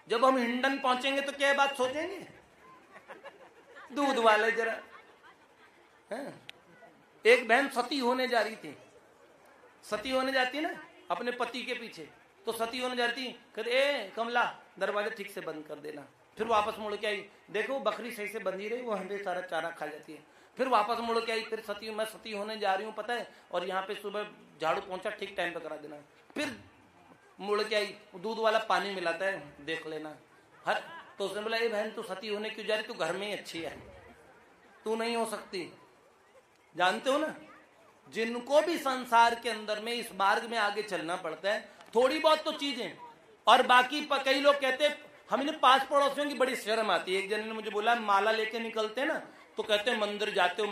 जब हम हिंडन पहुंचेंगे तो क्या बात सोचेंगे? दूध वाले जरा है? एक बहन सती होने जा रही थी, सती होने जाती है ना अपने पति के पीछे, तो सती होने जा रही थी, कहते ए कमला दरवाजा ठीक से बंद कर देना। फिर वापस मुड़ के आई, देखो बकरी सही से बंधी रही, वो हमें सारा चारा खा जाती है। फिर वापस मुड़ के आई, फिर मैं सती होने जा रही हूँ पता है, और यहाँ पे सुबह झाड़ू पहुंचा, ठीक टाइम पे करा देना। फिर मुड़ के आई, दूध वाला पानी मिलाता है, देख लेना। हर तो उसने बोला, ए बहन तू सती होने क्यों जा रही, तू घर में ही अच्छी है, तू नहीं हो सकती। जानते हो ना, जिनको भी संसार के अंदर में इस मार्ग में आगे चलना पड़ता है, थोड़ी बहुत तो चीजें, और बाकी कई लोग कहते हैं हमें पास पड़ोसियों की बड़ी शर्म आती है। एक जन ने मुझे बोला, माला लेके निकलते हैं ना, तो कहते हैं मंदिर जाते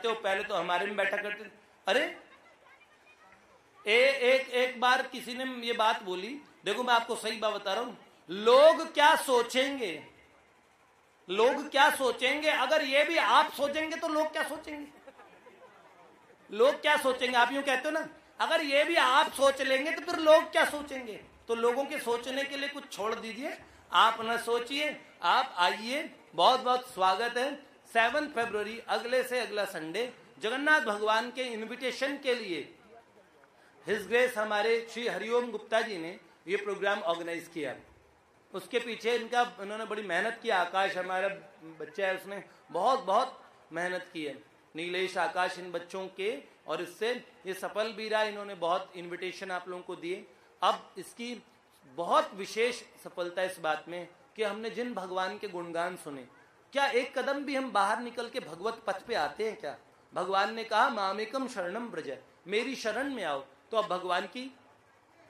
हो, पहले तो हमारे में बैठा करते। अरे एक बार किसी ने ये बात बोली, देखो मैं आपको सही बात बता रहा हूं, लोग क्या सोचेंगे, लोग क्या सोचेंगे, अगर ये भी आप सोचेंगे तो लोग क्या सोचेंगे? लोग क्या सोचेंगे? आप यूं कहते हो ना, अगर ये भी आप सोच लेंगे तो फिर लोग क्या सोचेंगे? तो लोगों के सोचने के लिए कुछ छोड़ दीजिए, आप न सोचिए, आप आइए, बहुत बहुत स्वागत है। 7 फरवरी अगले से अगला संडे जगन्नाथ भगवान के इनविटेशन के लिए हिज ग्रेस हमारे श्री हरिओम गुप्ता जी ने ये प्रोग्राम ऑर्गेनाइज किया। उसके पीछे उन्होंने बड़ी मेहनत की। आकाश हमारा बच्चा है, उसने बहुत बहुत मेहनत की है, नीलेश आकाश इन बच्चों के, और इससे ये सफल भी रहा। इन्होंने बहुत इनविटेशन आप लोगों को दिए। अब इसकी बहुत विशेष सफलता इस बात में कि हमने जिन भगवान के गुणगान सुने, क्या एक कदम भी हम बाहर निकल के भगवत पथ पे आते हैं क्या? भगवान ने कहा मामेकम शरणम ब्रज, मेरी शरण में आओ। तो अब भगवान की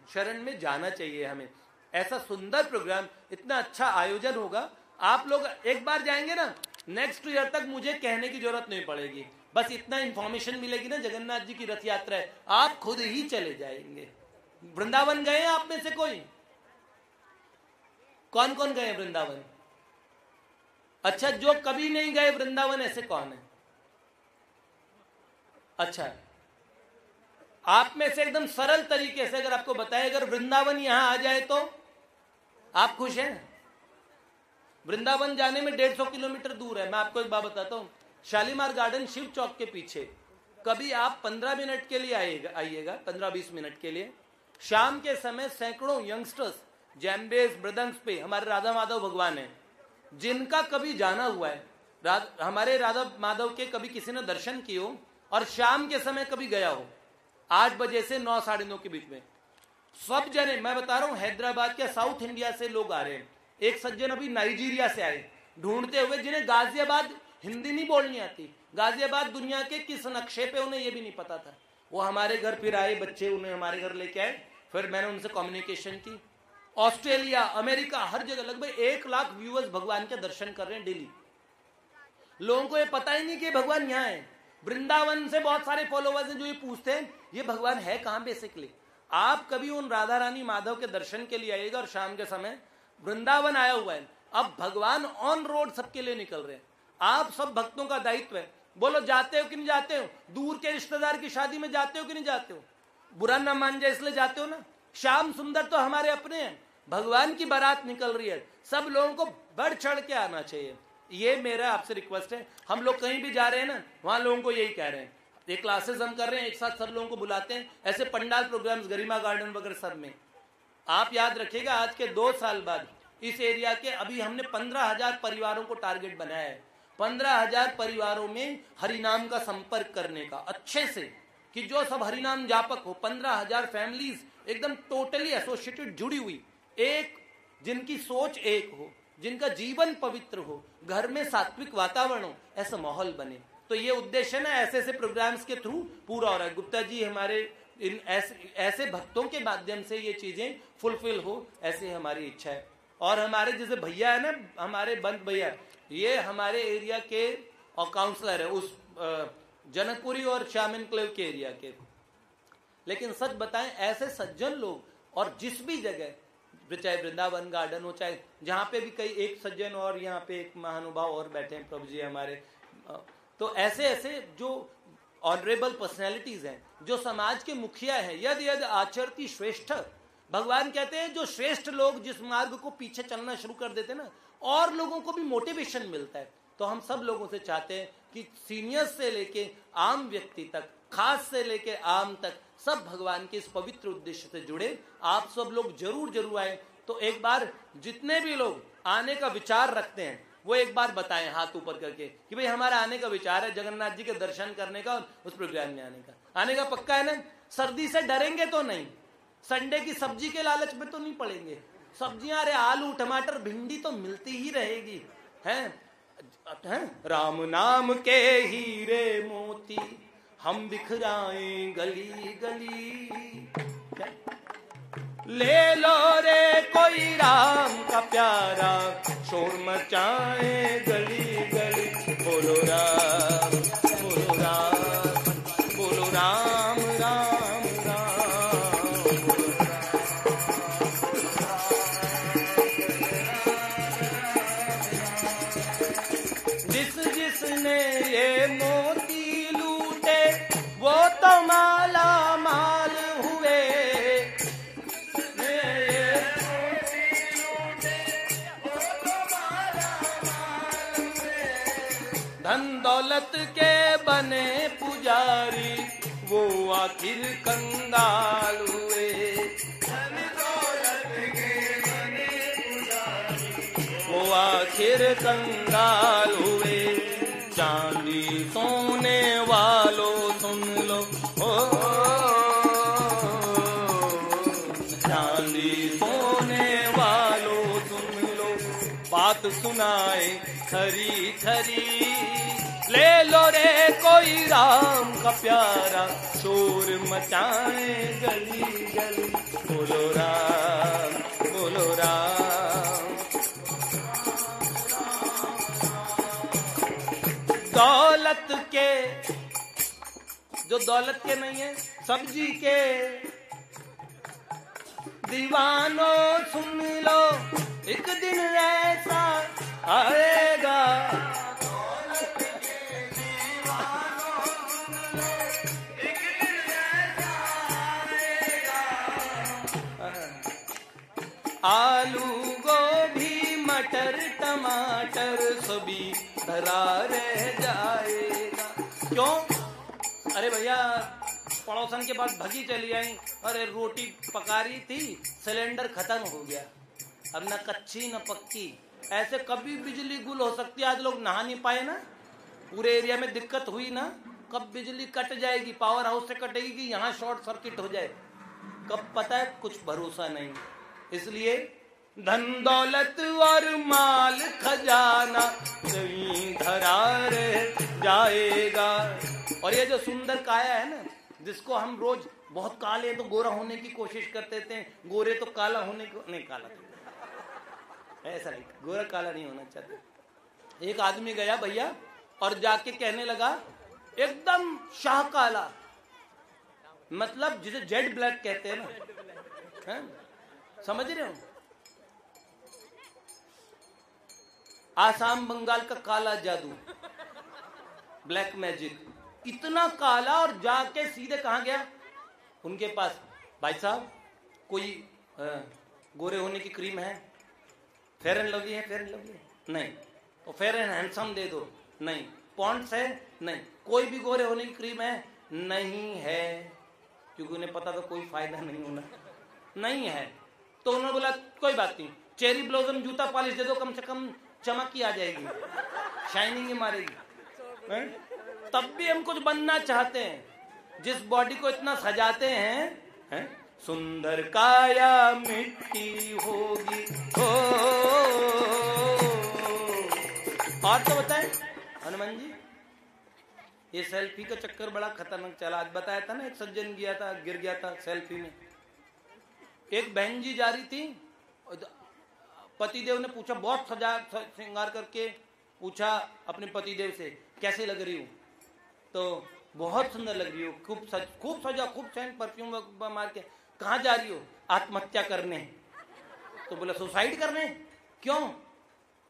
शरण में जाना चाहिए हमें। ऐसा सुंदर प्रोग्राम, इतना अच्छा आयोजन होगा। आप लोग एक बार जाएंगे ना, नेक्स्ट ईयर तक मुझे कहने की जरूरत नहीं पड़ेगी, बस इतना इंफॉर्मेशन मिलेगी ना, जगन्नाथ जी की रथ यात्रा है, आप खुद ही चले जाएंगे। वृंदावन गए आप में से कोई? कौन कौन गए वृंदावन? अच्छा, जो कभी नहीं गए वृंदावन ऐसे कौन है? अच्छा, आप में से एकदम सरल तरीके से अगर आपको बताए, अगर वृंदावन यहां आ जाए तो आप खुश हैं? वृंदावन जाने में 150 किलोमीटर दूर है। मैं आपको एक बात बताता हूं, शालीमार गार्डन शिव चौक के पीछे कभी आप 15 मिनट के लिए आइएगा, 15-20 मिनट के लिए। शाम के समय सैकड़ों यंगस्टर्स जैम्बेस मृदंग पे, हमारे राधा माधव भगवान है, जिनका कभी जाना हुआ है, हमारे राधा माधव के कभी किसी ने दर्शन किए हो और शाम के समय कभी गया हो, 8 बजे से 9, साढ़े 9 के बीच में, सब जने, मैं बता रहा हूं, हैदराबाद के साउथ इंडिया से लोग आ रहे हैं। एक सज्जन अभी नाइजीरिया से आए ढूंढते हुए, जिन्हें गाजियाबाद हिंदी नहीं बोलनी आती, गाजियाबाद दुनिया के किस नक्शे पे उन्हें ये भी नहीं पता था। वो हमारे घर फिर आए, बच्चे उन्हें हमारे घर लेके आए, फिर मैंने उनसे कम्युनिकेशन की। ऑस्ट्रेलिया, अमेरिका, हर जगह लगभग 1 लाख व्यूअर्स भगवान के दर्शन कर रहे हैं डेली। लोगों को ये पता ही नहीं कि भगवान यहाँ है। वृंदावन से बहुत सारे फॉलोवर्स हैं जो ये पूछते हैं ये भगवान है कहां। बेसिकली आप कभी उन राधा रानी माधव के दर्शन के लिए आइएगा, और शाम के समय वृंदावन आया हुआ है। अब भगवान ऑन रोड सबके लिए निकल रहे हैं। आप सब भक्तों का दायित्व है, बोलो जाते हो कि नहीं जाते हो? दूर के रिश्तेदार की शादी में जाते हो कि नहीं जाते हो? बुरा न मान जाए इसलिए जाते हो ना। श्याम सुंदर तो हमारे अपने हैं, भगवान की बारात निकल रही है, सब लोगों को बढ़ चढ़ के आना चाहिए। ये मेरा आपसे रिक्वेस्ट है। हम लोग कहीं भी जा रहे हैं ना, वहां लोगों को यही कह रहे हैं। ये क्लासेस हम कर रहे हैं, एक साथ सब लोगों को बुलाते हैं, ऐसे पंडाल प्रोग्राम्स गरिमा गार्डन वगैरह सब में। आप याद रखिएगा, आज के 2 साल बाद इस एरिया के अभी हमने 15,000 परिवारों को टारगेट बनाया है। 15,000 परिवारों में हरिनाम का संपर्क करने का, अच्छे से, कि जो सब हरिनाम जापक हो। 15,000 फैमिलीज एकदम टोटली एसोसिएटेड, जुड़ी हुई, एक जिनकी सोच एक हो, जिनका जीवन पवित्र हो, घर में सात्विक वातावरण हो, ऐसा माहौल बने। तो ये उद्देश्य ना ऐसे ऐसे प्रोग्राम्स के थ्रू पूरा हो रहा है। गुप्ता जी हमारे इन ऐसे भक्तों के माध्यम से ये चीजें फुलफिल हो, ऐसे हमारी इच्छा है। और हमारे जैसे भैया है ना, हमारे बंद भैया, ये हमारे एरिया के और काउंसलर है, उस जनकपुरी और श्याम एन्क्लेव के एरिया के। लेकिन सच बताएं, ऐसे सज्जन लोग, और जिस भी जगह, चाहे वृंदावन गार्डन हो, चाहे जहां पे भी कई, एक सज्जन और यहाँ पे एक महानुभाव और बैठे हैं, प्रभु जी हमारे, तो ऐसे ऐसे जो ऑनरेबल पर्सनैलिटीज हैं, जो समाज के मुखिया हैं, यद यद आचरती श्रेष्ठ, भगवान कहते हैं जो श्रेष्ठ लोग जिस मार्ग को पीछे चलना शुरू कर देते ना, और लोगों को भी मोटिवेशन मिलता है। तो हम सब लोगों से चाहते हैं कि सीनियर्स से लेके आम व्यक्ति तक, खास से लेके आम तक, सब भगवान के इस पवित्र उद्देश्य से जुड़े। आप सब लोग जरूर जरूर आए। तो एक बार जितने भी लोग आने का विचार रखते हैं वो एक बार बताएं हाथ ऊपर करके कि भाई हमारा आने का विचार है, जगन्नाथ जी के दर्शन करने का और उस प्रोग्राम में आने का पक्का है ना? सर्दी से डरेंगे तो नहीं, संडे की सब्जी के लालच में तो नहीं पड़ेंगे। सब्जियां, अरे आलू टमाटर भिंडी तो मिलती ही रहेगी, हैं? राम नाम के हीरे मोती हम बिखराएं गली गली, ले लो रे कोई राम का प्यारा, शोर मचाए गली गली, बोलो राम बोलो राम बोलो राम राम राम, जिस जिसने ये मोती लूटे वो तो माला माल हुए, दौलत के बने पुजारी, वो आखिर कंगाल हुए। धन दौलत के बने पुजारी, वो आखिर कंगाल हुए। चांदी सोने वालों सुन लो, ओ चांदी सोने वालों सुन लो, बात सुनाए खरी खरी। ले लो रे कोई राम का प्यारा, शोर मचाए गली गली। बोलो राम, बोलो राम। दौलत के, जो दौलत के नहीं है, सब्जी के दीवानों सुन लो, एक दिन ऐसा आएगा। दौलत के दीवानों सुन लो, एक दिन ऐसा आएगा। आलू गोभी मटर टमाटर सभी धरा रह जाएगा। क्यों? अरे भैया पड़ोसन के पास भगी चली आई, अरे रोटी पका रही थी, सिलेंडर खत्म हो गया, अब न कच्ची न पक्की। ऐसे कभी बिजली गुल हो सकती है। आज लोग नहा नहीं पाए ना, पूरे एरिया में दिक्कत हुई ना, कब बिजली कट जाएगी, पावर हाउस से कटेगी कि यहाँ शॉर्ट सर्किट हो जाए, कब पता है, कुछ भरोसा नहीं। इसलिए धन दौलत और माल खजाना कहीं धरा रह जाएगा। और ये जो सुंदर काया है ना, जिसको हम रोज बहुत काले तो गोरा होने की कोशिश करते थे, गोरे तो काला होने को नहीं, काला ऐसा नहीं, गोरा काला नहीं होना चाहते। एक आदमी गया भैया और जाके कहने लगा एकदम शाह काला, मतलब जिसे जेड ब्लैक कहते हैं ना, है? समझ रहे हो? आसाम बंगाल का काला जादू, ब्लैक मैजिक, इतना काला। और जाके सीधे कहां गया? उनके पास, भाई साहब कोई गोरे होने की क्रीम है? फेयर एंड लवली है? फेयर एंड लवली नहीं, तो फेयर एंड हैंडसम दे दो। नहीं। पॉन्ड्स है? नहीं। कोई भी गोरे होने की क्रीम है? नहीं है, क्योंकि उन्हें पता था कोई फायदा नहीं होना, नहीं है। तो उन्होंने बोला कोई बात नहीं, चेरी ब्लॉसम जूता पॉलिश दे दो, कम से कम चमक ही आ जाएगी, शाइनिंग ही मारेगी। तब भी हम कुछ बनना चाहते हैं, जिस बॉडी को इतना सजाते हैं, सुंदर काया मिट्टी होगी हो। और तो बताए हनुमान जी, ये सेल्फी का चक्कर बड़ा खतरनाक चला। आज बताया था ना, एक सज्जन गया था, गिर गया था सेल्फी में। एक बहन जी जा रही थी, पतिदेव ने पूछा, बहुत सजा श्रृंगार करके पूछा अपने पतिदेव से, कैसे लग रही हूँ? तो बहुत सुंदर लग रही हो, खूब सजा, खूब सेंट परफ्यूम मार के। कहाँ जा रही हो? आत्महत्या करने। तो बोला सुसाइड करने? क्यों?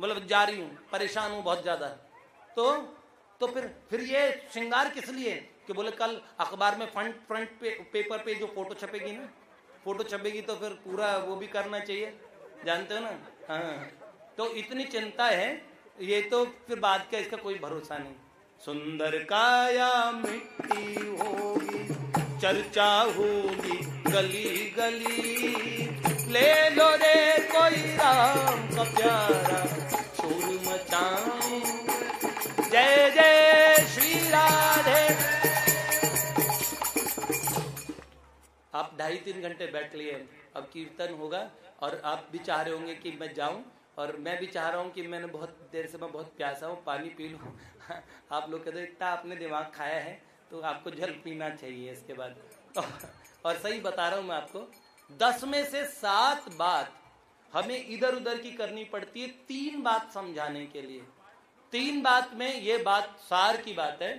बोला जा रही हूँ, परेशान हूँ बहुत ज्यादा। तो फिर ये श्रृंगार किस लिए? कि बोले कल अखबार में फ्रंट पेपर पे जो फोटो छपेगी ना, फोटो छपेगी तो फिर पूरा वो भी करना चाहिए, जानते हो ना। हाँ, तो इतनी चिंता है, ये तो फिर बाद का इसका कोई भरोसा नहीं। सुंदर काया मिट्टी होगी, चर्चा होगी गली गली। ले लो रे कोई राम का प्यारा, शोर मचाए जय जय श्री राधे। आप 2.5-3 घंटे बैठ लिए, अब कीर्तन होगा और आप भी चाह रहे होंगे कि मैं जाऊं, और मैं भी चाह रहा हूं कि मैंने बहुत देर से, मैं बहुत प्यासा हूं, पानी पी लूं। आप लोग कहते इतना आपने दिमाग खाया है तो आपको जल पीना चाहिए इसके बाद। और सही बता रहा हूं मैं आपको, 10 में से 7 बात हमें इधर उधर की करनी पड़ती है 3 बात समझाने के लिए। 3 बात में ये बात सार की बात है,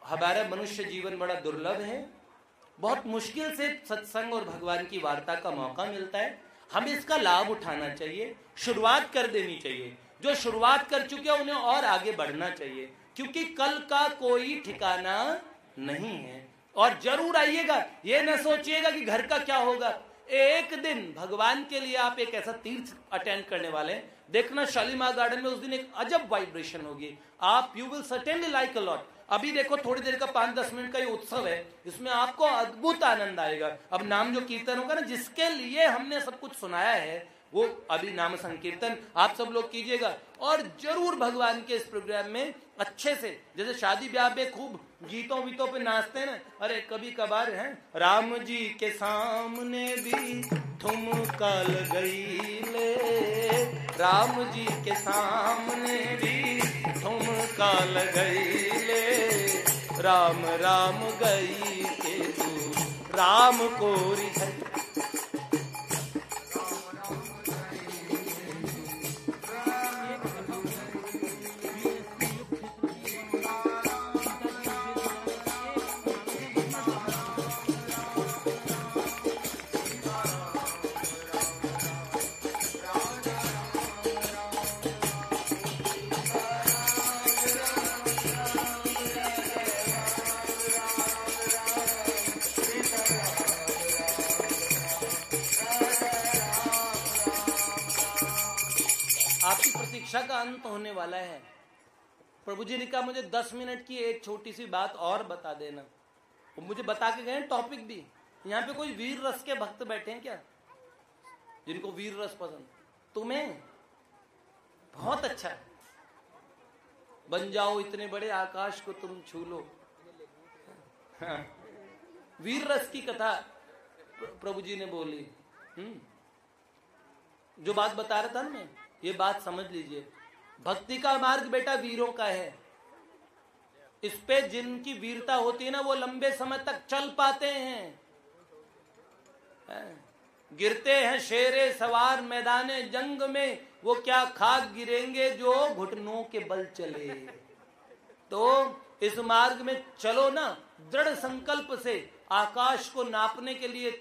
हमारा मनुष्य जीवन बड़ा दुर्लभ है, बहुत मुश्किल से सत्संग और भगवान की वार्ता का मौका मिलता है, हमें इसका लाभ उठाना चाहिए, शुरुआत कर देनी चाहिए। जो शुरुआत कर चुके हैं उन्हें और आगे बढ़ना चाहिए, क्योंकि कल का कोई ठिकाना नहीं है। और जरूर आइएगा, ये न सोचिएगा कि घर का क्या होगा। एक दिन भगवान के लिए आप एक ऐसा तीर्थ अटेंड करने वाले हैं, देखना शालीमार गार्डन में उस दिन एक अजब वाइब्रेशन होगी, आप you will certainly like a lot. अभी देखो थोड़ी देर का 5-10 मिनट का ये उत्सव है, इसमें आपको अद्भुत आनंद आएगा। अब नाम जो कीर्तन होगा ना, जिसके लिए हमने सब कुछ सुनाया है, वो अभी नाम संकीर्तन आप सब लोग कीजिएगा। और जरूर भगवान के इस प्रोग्राम में अच्छे से, जैसे शादी ब्याह में खूब गीतों वीतों पे नाचते हैं ना, अरे कभी कभार है राम जी के सामने भी ठुमका लगई ले, राम जी के सामने भी ठुमका लगई ले, राम राम गई के तू राम को रिझ। आपकी प्रतीक्षा का अंत होने वाला है। प्रभु जी ने कहा मुझे 10 मिनट की एक छोटी सी बात और बता देना। वो मुझे बता के गए टॉपिक भी। यहाँ पे कोई वीर रस के भक्त बैठे हैं क्या, जिनको वीर रस पसंद? तुम्हें बहुत अच्छा है, बन जाओ इतने बड़े आकाश को तुम छू लो। हाँ। वीर रस की कथा प्रभु जी ने बोली। जो बात बता रहा था ना मैं, ये बात समझ लीजिए। भक्ति का मार्ग बेटा वीरों का है। इस पे जिनकी वीरता होती है ना, वो लंबे समय तक चल पाते हैं। गिरते हैं शेरे सवार मैदाने जंग में, वो क्या खाक गिरेंगे जो घुटनों के बल चले। तो इस मार्ग में चलो ना दृढ़ संकल्प से। आकाश को नापने के लिए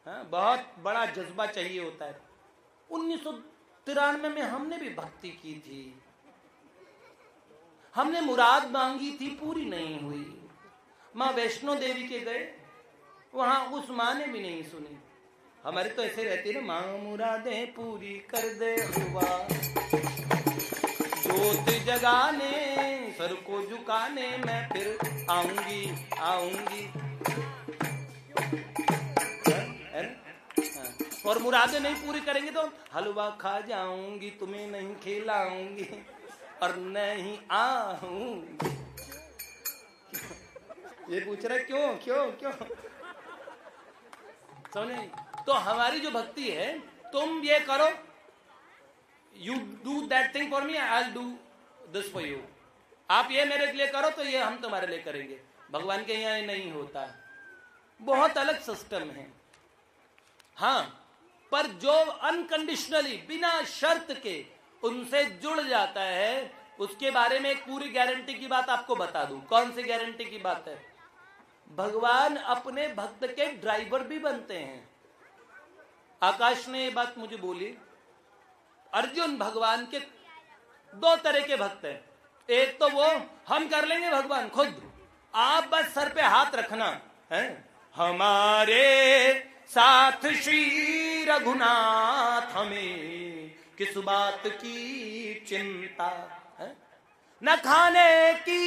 बहुत बड़ा जज्बा चाहिए होता है। 1993 में हमने भी भक्ति की थी, हमने मुराद मांगी थी, पूरी नहीं हुई। माँ वैष्णो देवी के गए, वहां उस माँ ने भी नहीं सुनी। हमारे तो ऐसे रहती है ना, माँ मुरादें पूरी कर दे हुआ, जोत जगाने सर को झुकाने मैं फिर आऊंगी आऊंगी। और मुरादें नहीं पूरी करेंगे तो हलवा खा जाऊंगी, तुम्हें नहीं खिलाऊंगी और नहीं आऊंगी। ये पूछ रहा क्यों क्यों क्यों? समझे? तो हमारी जो भक्ति है, तुम ये करो, you do that thing for me, I will do this for you. आप ये मेरे लिए करो तो ये हम तुम्हारे लिए करेंगे। भगवान के यहाँ नहीं होता, बहुत अलग सिस्टम है। हाँ, पर जो अनकंडीशनली बिना शर्त के उनसे जुड़ जाता है, उसके बारे में एक पूरी गारंटी की बात आपको बता दूं। कौन सी गारंटी की बात है? भगवान अपने भक्त के ड्राइवर भी बनते हैं। आकाश ने ये बात मुझे बोली। अर्जुन भगवान के 2 तरह के भक्त हैं। एक तो वो हम कर लेंगे भगवान खुद, आप बस सर पे हाथ रखना है, हमारे साथ श्री रघुनाथ हमें किस बात की चिंता है, न खाने की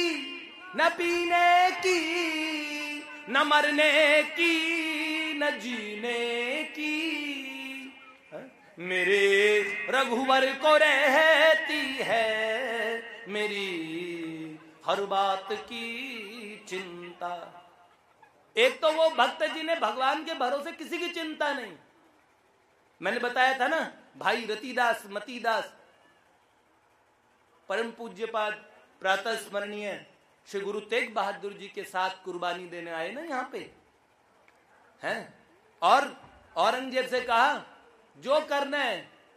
न पीने की न मरने की न जीने की, मेरे रघुवर को रहती है मेरी हर बात की चिंता। एक तो वो भक्त जिन्हें भगवान के भरोसे किसी की चिंता नहीं। मैंने बताया था ना, भाई रतिदास मतीदास परम पूज्यपाद प्रातः स्मरणीय श्री गुरु तेग बहादुर जी के साथ कुर्बानी देने आए ना यहाँ पे हैं, और औरंगजेब से कहा जो करना है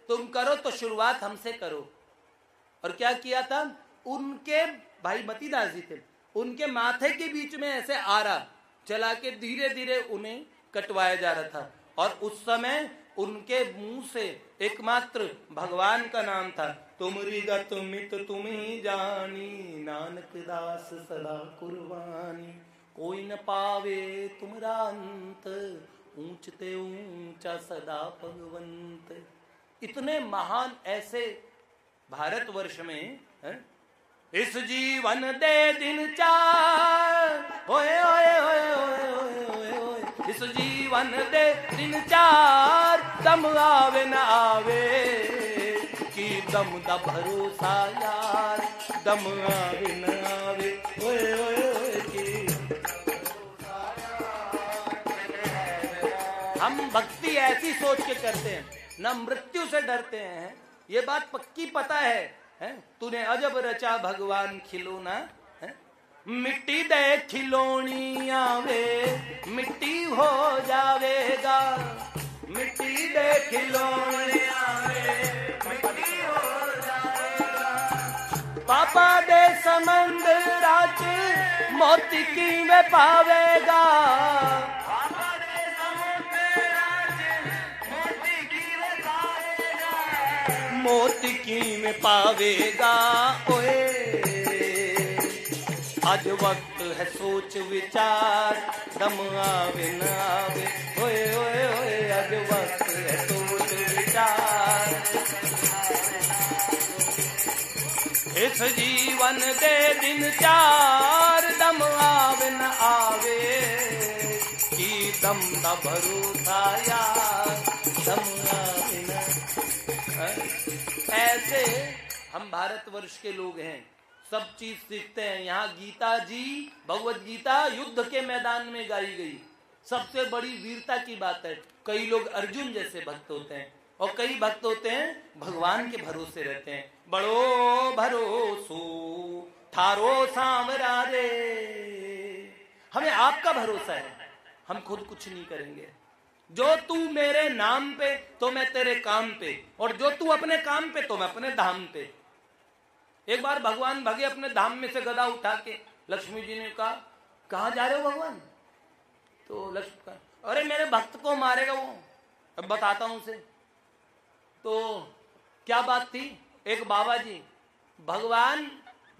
तुम करो, तो शुरुआत हमसे करो। और क्या किया था? उनके भाई मतीदास जी थे, उनके माथे के बीच में ऐसे आरा चला के धीरे धीरे उन्हें कटवाया जा रहा था। और उस समय उनके मुंह से एकमात्र भगवान का नाम था, तुमरी गत मित तुम ही जानी, नानक दास सदा कुर्बानी, कोई न पावे तुमरा अंत, ऊंचते ऊंचा सदा भगवंत। इतने महान ऐसे भारतवर्ष में है? इस जीवन दे दिन चार, ओए ओए ओए ओए ओए ओए, इस जीवन दे दिन चार, दम आवे न आवे कि दम दा भरोसा यार, दम आवे न आवे, ओए ओए ओए कि हम भक्ति ऐसी सोच के करते हैं, न मृत्यु से डरते हैं। ये बात पक्की पता है? तूने अजब रचा भगवान खिलौना, मिट्टी दे खिलौनी आवे मिट्टी हो जावेगा, मिट्टी दे खिलौनी आवे मिट्टी हो जावेगा, पापा दे समंदरा च मोती की में पावेगा, पापा दे समंदरा च मोती की में पावेगा, मोती की में पावेगा, ओए आज वक्त है सोच विचार, दम आवे न आवे, ओए ओए ओए, आज वक्त है सोच विचार, इस जीवन दे दिन चार, दम आवे न आवे कि दम दा भरोसा यार, दम आवे न। ऐसे हम भारतवर्ष के लोग हैं, सब चीज सीखते हैं। यहाँ गीता जी, भगवत गीता युद्ध के मैदान में गाई गई, सबसे बड़ी वीरता की बात है। कई लोग अर्जुन जैसे भक्त होते हैं और कई भक्त होते हैं भगवान के भरोसे रहते हैं। बड़ो भरोसो थारो सांवरा रे, हमें आपका भरोसा है, हम खुद कुछ नहीं करेंगे। जो तू मेरे नाम पे तो मैं तेरे काम पे, और जो तू अपने काम पे तो मैं अपने धाम पे। एक बार भगवान भगे अपने धाम में से गदा उठा के, लक्ष्मी जी ने कहा कहाँ जा रहे हो भगवान? तो लक्ष्मी कहा अरे मेरे भक्त को मारेगा वो, अब बताता हूं उसे। तो क्या बात थी? एक बाबा जी, भगवान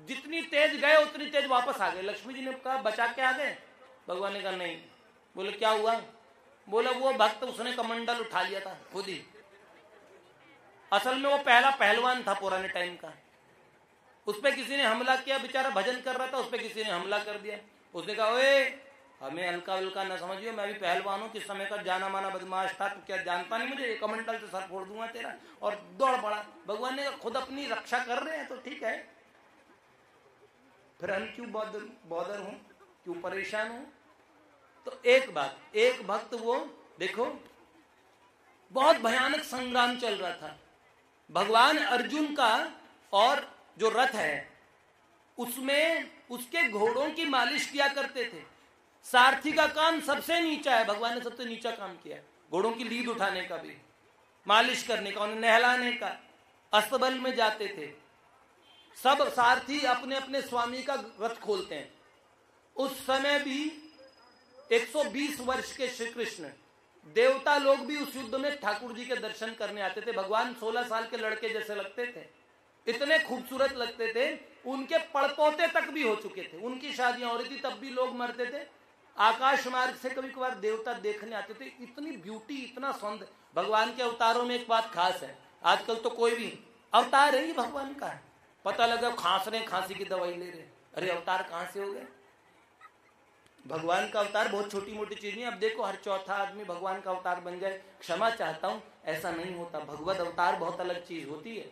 जितनी तेज गए उतनी तेज वापस आ गए। लक्ष्मी जी ने कहा बचा के आ गए? भगवान ने कहा नहीं। बोले क्या हुआ? बोले वो भक्त उसने कमंडल उठा लिया था खुद ही, असल में वो पहला पहलवान था पुराने टाइम का। उस पर किसी ने हमला किया, बेचारा भजन कर रहा था, उस पर किसी ने हमला कर दिया। उसने कहा ओए हमें हल्का हल्का न समझियो, मैं भी पहलवान हूँ, किस समय का जाना माना बदमाश था, तो क्या जानता नहीं मुझे, कमंडल से सर फोड़ दूंगा तेरा, और दौड़ पड़ा। भगवान ने खुद अपनी रक्षा कर रहे हैं तो ठीक है, फिर हम क्यों बॉदर हूं, क्यों परेशान हूं? तो एक बात, एक भक्त वो देखो बहुत भयानक संग्राम चल रहा था। भगवान अर्जुन का और जो रथ है उसमें उसके घोड़ों की मालिश किया करते थे। सारथी का काम सबसे नीचा है, भगवान ने सबसे नीचा काम किया है। घोड़ों की लीद उठाने का भी, मालिश करने का, उन्हें नहलाने का। अस्तबल में जाते थे, सब सारथी अपने अपने स्वामी का रथ खोलते हैं। उस समय भी 120 वर्ष के श्री कृष्ण, देवता लोग भी उस युद्ध में ठाकुर जी के दर्शन करने आते थे। भगवान 16 साल के लड़के जैसे लगते थे, इतने खूबसूरत लगते थे, उनके पड़पोते तक भी हो चुके थे, उनकी शादियां हो रही थी, तब भी लोग मरते थे। आकाश मार्ग से कभी कभार देवता देखने आते थे। इतनी ब्यूटी, इतना सौंदर्य। भगवान के अवतारों में एक बात खास है, आजकल तो कोई भी अवतार है ही भगवान का है, पता लगा खांस रहे, खांसी की दवाई ले रहे, अरे अवतार कहां से हो गए? भगवान का अवतार बहुत छोटी मोटी चीज नहीं। अब देखो हर चौथा आदमी भगवान का अवतार बन जाए, क्षमा चाहता हूं, ऐसा नहीं होता। भगवत अवतार बहुत अलग चीज होती है।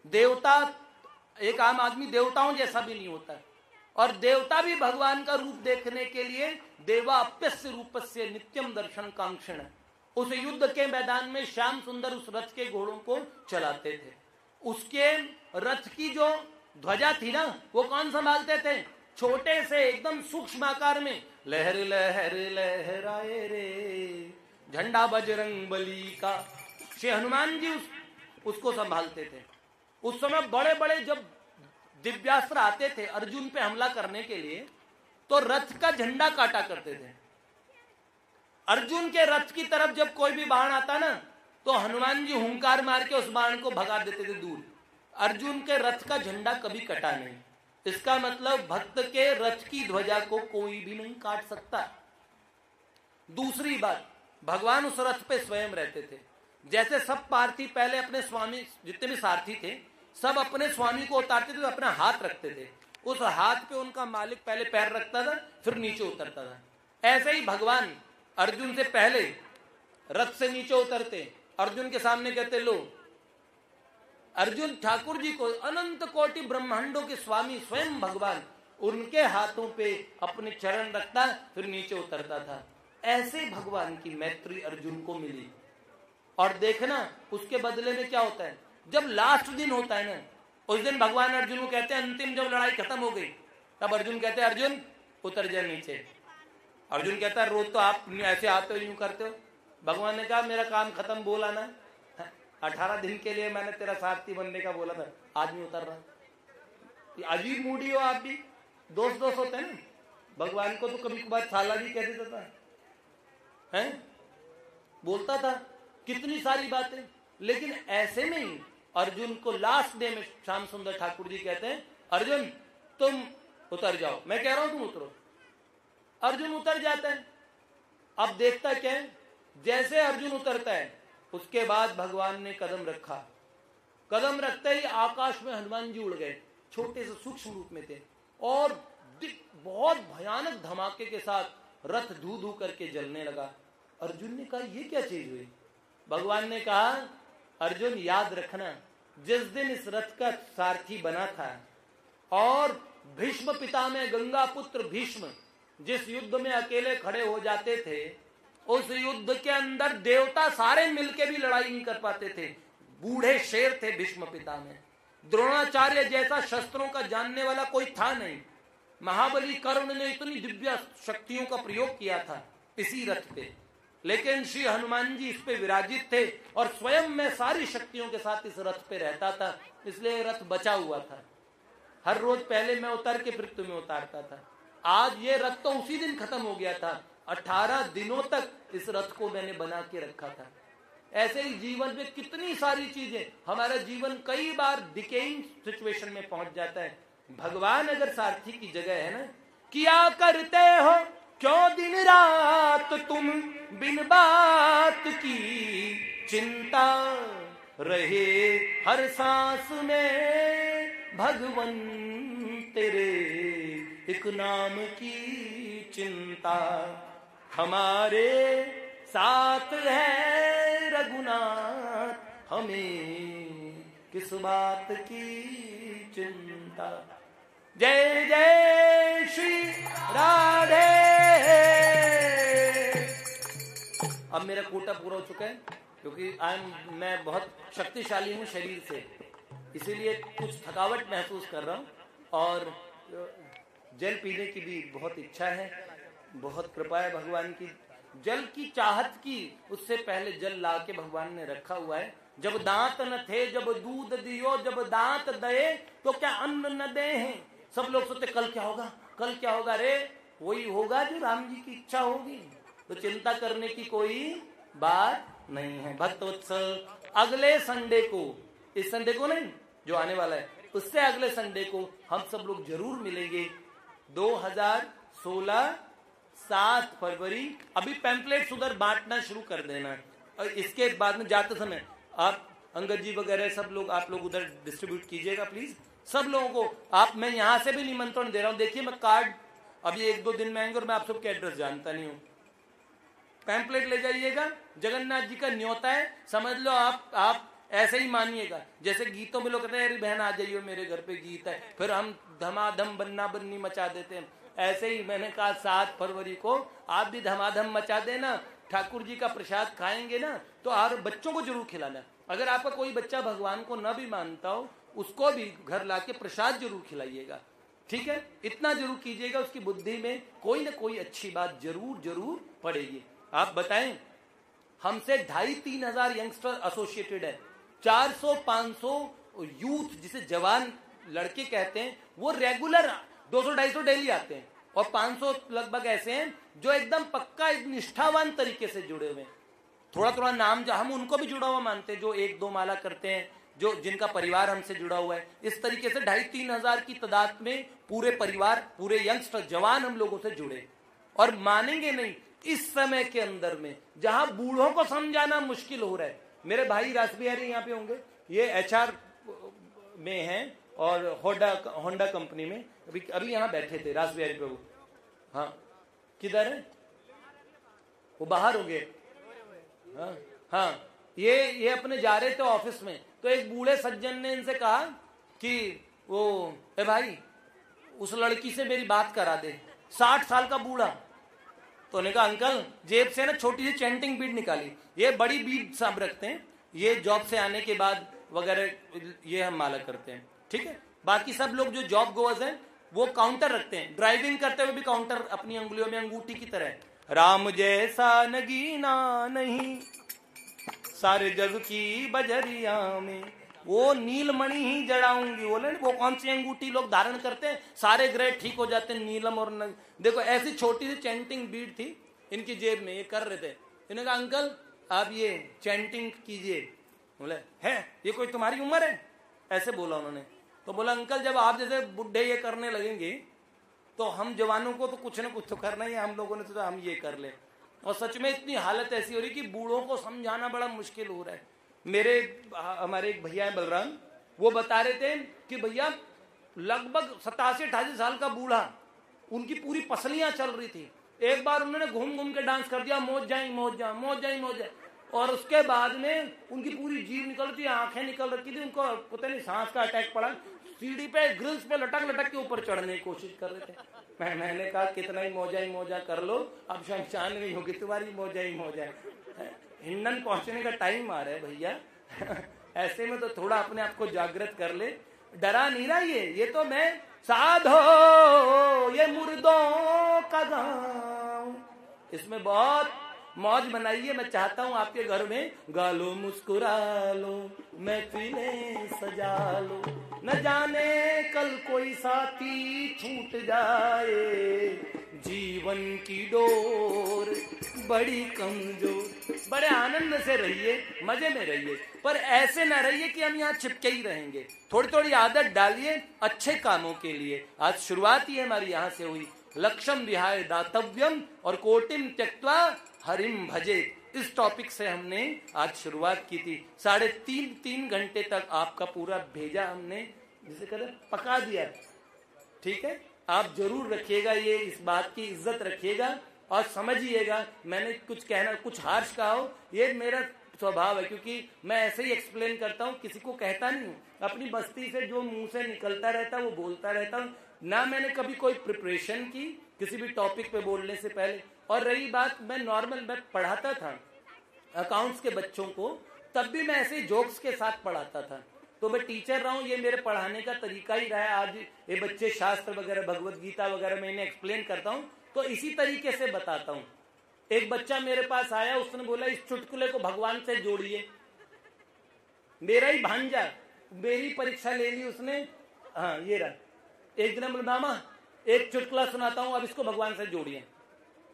देवता, एक आम आदमी देवताओं जैसा भी नहीं होता, और देवता भी भगवान का रूप देखने के लिए देवा अप्यस्य रूपस्य नित्यम दर्शन कांक्षण, उस युद्ध के मैदान में श्याम सुंदर उस रथ के घोड़ों को चलाते थे। उसके रथ की जो ध्वजा थी ना, वो कौन संभालते थे? छोटे से एकदम सूक्ष्म आकार में, लहर लहर लहराए रे झंडा बजरंग बली का, श्री हनुमान जी उसको संभालते थे। उस समय बड़े बड़े जब दिव्यास्त्र आते थे अर्जुन पे हमला करने के लिए, तो रथ का झंडा काटा करते थे। अर्जुन के रथ की तरफ जब कोई भी बाण आता ना, तो हनुमान जी हुंकार मार के उस बाण को भगा देते थे दूर। अर्जुन के रथ का झंडा कभी कटा नहीं। इसका मतलब भक्त के रथ की ध्वजा को कोई भी नहीं काट सकता। दूसरी बात, भगवान उस रथ पे स्वयं रहते थे। जैसे सब पार्थी पहले अपने स्वामी, जितने भी सारथी थे सब अपने स्वामी को उतारते थे तो अपना हाथ रखते थे, उस हाथ पे उनका मालिक पहले पैर रखता था फिर नीचे उतरता था। ऐसे ही भगवान अर्जुन से पहले रथ से नीचे उतरते, अर्जुन के सामने कहते लो। अर्जुन ठाकुर जी को, अनंत कोटि ब्रह्मांडों के स्वामी स्वयं भगवान, उनके हाथों पे अपने चरण रखता फिर नीचे उतरता था। ऐसे भगवान की मैत्री अर्जुन को मिली। और देखना उसके बदले में क्या होता है, जब लास्ट दिन होता है ना, उस दिन भगवान अर्जुन को कहते हैं, अंतिम जब लड़ाई खत्म हो गई तब अर्जुन कहते हैं अर्जुन उतर जा नीचे। अर्जुन कहता है रोज तो आप ऐसे आते हो, यूं करते हो। भगवान ने कहा मेरा काम खत्म, बोला ना 18 दिन के लिए मैंने तेरा सारथी बनने का बोला था, आज नहीं उतर रहा। अजीब मूडी हो आप भी, दोस्त होते हैं ना। भगवान को तो कभी कभार साला भी कह देता था, हैं? बोलता था कितनी सारी बातें। लेकिन ऐसे में ही अर्जुन को लास्ट डे में श्याम सुंदर ठाकुर जी कहते हैं अर्जुन तुम उतर जाओ, मैं कह रहा हूं तुम उतरो। अर्जुन उतर जाता है। अब देखता क्या है, जैसे अर्जुन उतरता है उसके बाद भगवान ने कदम रखा, कदम रखते ही आकाश में हनुमान जी उड़ गए, छोटे से सूक्ष्म रूप में थे, और बहुत भयानक धमाके के साथ रथ धू धू करके जलने लगा। अर्जुन ने कहा ये क्या चीज हुई? भगवान ने कहा अर्जुन याद रखना, जिस दिन इस रथ का सारथी बना था और भीष्म पितामह गंगा पुत्र भीष्म जिस युद्ध में अकेले खड़े हो जाते थे, उस युद्ध के अंदर देवता सारे मिलके भी लड़ाई नहीं कर पाते थे। बूढ़े शेर थे भीष्म पितामह, द्रोणाचार्य जैसा शस्त्रों का जानने वाला कोई था नहीं। महाबली कर्ण ने इतनी दिव्य शक्तियों का प्रयोग किया था इसी रथ पे, लेकिन श्री हनुमान जी इस पे विराजित थे और स्वयं मैं सारी शक्तियों के साथ इस रथ पे रहता था, इसलिए रथ बचा हुआ था। हर रोज पहले मैं उतर के फिर तुम्हें उतारता था। आज ये रथ तो उसी दिन खत्म हो गया था, 18 दिनों तक इस रथ को मैंने बना के रखा था। ऐसे ही जीवन में कितनी सारी चीजें, हमारा जीवन कई बार डिकेइंग सिचुएशन में पहुंच जाता है। भगवान अगर सारथी की जगह है ना, किया करते हो क्यों दिन रात तुम बिन बात की चिंता, रहे हर सांस में भगवन तेरे एक नाम की चिंता, हमारे साथ है रघुनाथ हमें किस बात की चिंता। जय जय श्री राधे। अब मेरा कोटा पूरा हो चुका है, क्योंकि मैं बहुत शक्तिशाली हूँ शरीर से, इसीलिए कुछ थकावट महसूस कर रहा हूँ और जल पीने की भी बहुत इच्छा है। बहुत कृपा है भगवान की, जल की चाहत की। उससे पहले जल ला के भगवान ने रखा हुआ है। जब दांत न थे जब दूध दियो, जब दांत दे तो क्या अन्न न दे हैं। सब लोग सोचते कल क्या होगा, कल क्या होगा। रे वही होगा जो राम जी की इच्छा होगी, तो चिंता करने की कोई बात नहीं है। भक्तवत्सल अगले संडे को, इस संडे को नहीं जो आने वाला है, उससे अगले संडे को हम सब लोग जरूर मिलेंगे। 2016 7 फरवरी। अभी पैम्पलेट्स उधर बांटना शुरू कर देना, और इसके बाद में जाते समय आप अंगद जी वगैरह सब लोग, आप लोग उधर डिस्ट्रीब्यूट कीजिएगा प्लीज सब लोगों को। आप, मैं यहाँ से भी निमंत्रण दे रहा हूँ। देखिए मैं कार्ड अभी 1-2 दिन में आएंगे और मैं आप सबके एड्रेस जानता नहीं हूँ। पैम्पलेट ले जाइएगा, जगन्नाथ जी का न्योता है, समझ लो आप ऐसे ही मानिएगा। जैसे गीतों में लोग कहते हैं अरे बहन आ जाइए मेरे घर पे गीत है, फिर हम धमाधम बन्ना बन्नी मचा देते हैं। ऐसे ही मैंने कहा 7 फरवरी को आप भी धमाधम मचा देना। ठाकुर जी का प्रसाद खाएंगे ना, तो और बच्चों को जरूर खिलाना। अगर आपका कोई बच्चा भगवान को न भी मानता हो, उसको भी घर लाके प्रसाद जरूर खिलाइएगा, ठीक है? इतना जरूर कीजिएगा, उसकी बुद्धि में कोई ना कोई अच्छी बात जरूर जरूर पड़ेगी। आप बताएं, हमसे 2,500-3 हजार यंगस्टर एसोसिएटेड है। 400-500 यूथ जिसे जवान लड़के कहते हैं, वो रेगुलर 200-250 डेली आते हैं, और 500 लगभग ऐसे हैं जो एकदम पक्का निष्ठावान तरीके से जुड़े हुए हैं। थोड़ा थोड़ा नाम जो हम उनको भी जुड़ा हुआ मानते हैं, जो 1-2 माला करते हैं, जो जिनका परिवार हमसे जुड़ा हुआ है। इस तरीके से 2,500-3 हजार की तादाद में पूरे परिवार, पूरे यंगस्टर जवान हम लोगों से जुड़े। और मानेंगे नहीं, इस समय के अंदर में जहां बूढ़ों को समझाना मुश्किल हो रहा है, मेरे भाई रासबिहारी यहाँ पे होंगे, ये HR में हैं और होंडा कंपनी में अभी यहाँ बैठे थे रासबिहारी प्रभु। हाँ किधर है वो? बाहर हो गए। हाँ हाँ, ये अपने जा रहे थे ऑफिस में, तो एक बूढ़े सज्जन ने इनसे कहा कि वो ए भाई उस लड़की से मेरी बात करा दे, 60 साल का बूढ़ा। तो उन्होंने कहा अंकल, जेब से ना छोटी सी चैंटिंग बीड निकाली, ये बड़ी बीड सब रखते हैं, ये जॉब से आने के बाद वगैरह ये हम माला करते हैं, ठीक है। बाकी सब लोग जो जॉब गोअर्स हैं वो काउंटर रखते हैं, ड्राइविंग करते हुए भी काउंटर अपनी अंगुलियों में अंगूठी की तरह। राम जैसा नगीना नहीं सारे जग की बजरिया में, वो नीलमणि ही जड़ाऊंगी। बोले वो कौन सी अंगूठी लोग धारण करते हैं, सारे ग्रह ठीक हो जाते हैं, नीलम और देखो ऐसी छोटी सी चैंटिंग बीड थी इनकी जेब में, ये कर रहे थे। इन्होंने कहा अंकल आप ये चैंटिंग कीजिए। बोले है ये कोई तुम्हारी उम्र है? ऐसे बोला उन्होंने। तो बोला अंकल जब आप जैसे बुढ़े ये करने लगेंगे तो हम जवानों को तो कुछ ना कुछ तो करना ही है, हम लोगों ने तो हम ये कर ले। और सच में इतनी हालत ऐसी हो रही कि बूढ़ों को समझाना बड़ा मुश्किल हो रहा है। हमारे एक भैया है बलराम, वो बता रहे थे कि भैया लगभग 87-88 साल का बूढ़ा, उनकी पूरी पसलियां चल रही थी। एक बार उन्होंने घूम घूम के डांस कर दिया, मौज जाई मौज जा मौज जाई मौज जा, और उसके बाद में उनकी पूरी जीभ निकल रही थी, आंखें निकल रखी थी, उनको पता नहीं सांस का अटैक पड़ा, सीढ़ी पे ग्रिल्स पे लटक लटक के ऊपर चढ़ने की कोशिश कर रहे थे। मैंने कहा कितना ही मौजा कर लो, अब शमशान नहीं होगी तुम्हारी मौजा ही मौजा। हिंडन पहुंचने का टाइम आ रहा है भैया, ऐसे में तो थोड़ा अपने आप को जागृत कर ले। डरा नहीं रहा ये तो मैं साधो ये मुर्दों का गाँव, इसमें बहुत मौज बनाइए। मैं चाहता हूं आपके घर में गालो मुस्कुरा लो, महफिलें सजा लो, न जाने कल कोई साथी छूट जाए, जीवन की डोर बड़ी कमजोर। बड़े आनंद से रहिए, मजे में रहिए, पर ऐसे ना रहिए कि हम यहाँ चिपके ही रहेंगे। थोड़ी थोड़ी आदत डालिए अच्छे कामों के लिए। आज शुरुआत ही हमारी यहाँ से हुई, लक्ष्यम विहाय दातव्यम और कोटिम त्यक्त्वा हरिम भजे, इस टॉपिक से हमने आज शुरुआत की थी। 3.5 घंटे तक आपका पूरा भेजा हमने, जिसे कहते पका दिया, ठीक है। आप जरूर रखिएगा ये, इस बात की इज्जत रखिएगा और समझिएगा। मैंने कुछ कहना, कुछ हार्श कहा हो, ये मेरा स्वभाव है, क्योंकि मैं ऐसे ही एक्सप्लेन करता हूँ, किसी को कहता नहीं हूँ। अपनी बस्ती से जो मुंह से निकलता रहता है वो बोलता रहता हूँ। ना मैंने कभी कोई प्रिपरेशन की किसी भी टॉपिक पे बोलने से पहले। और रही बात, मैं पढ़ाता था अकाउंट्स के बच्चों को, तब भी मैं ऐसे जोक्स के साथ पढ़ाता था। तो मैं टीचर रहा हूँ, ये मेरे पढ़ाने का तरीका ही रहा है। आज ये बच्चे शास्त्र वगैरह, भगवत गीता वगैरह मैं इन्हें एक्सप्लेन करता हूँ तो इसी तरीके से बताता हूँ। एक बच्चा मेरे पास आया, उसने बोला इस चुटकुले को भगवान से जोड़िए। मेरा ही भांजा, मेरी परीक्षा ले ली उसने। हाँ ये रहा, एक दिन बोला मामा एक चुटकुला सुनाता हूँ, अब इसको भगवान से जोड़िए।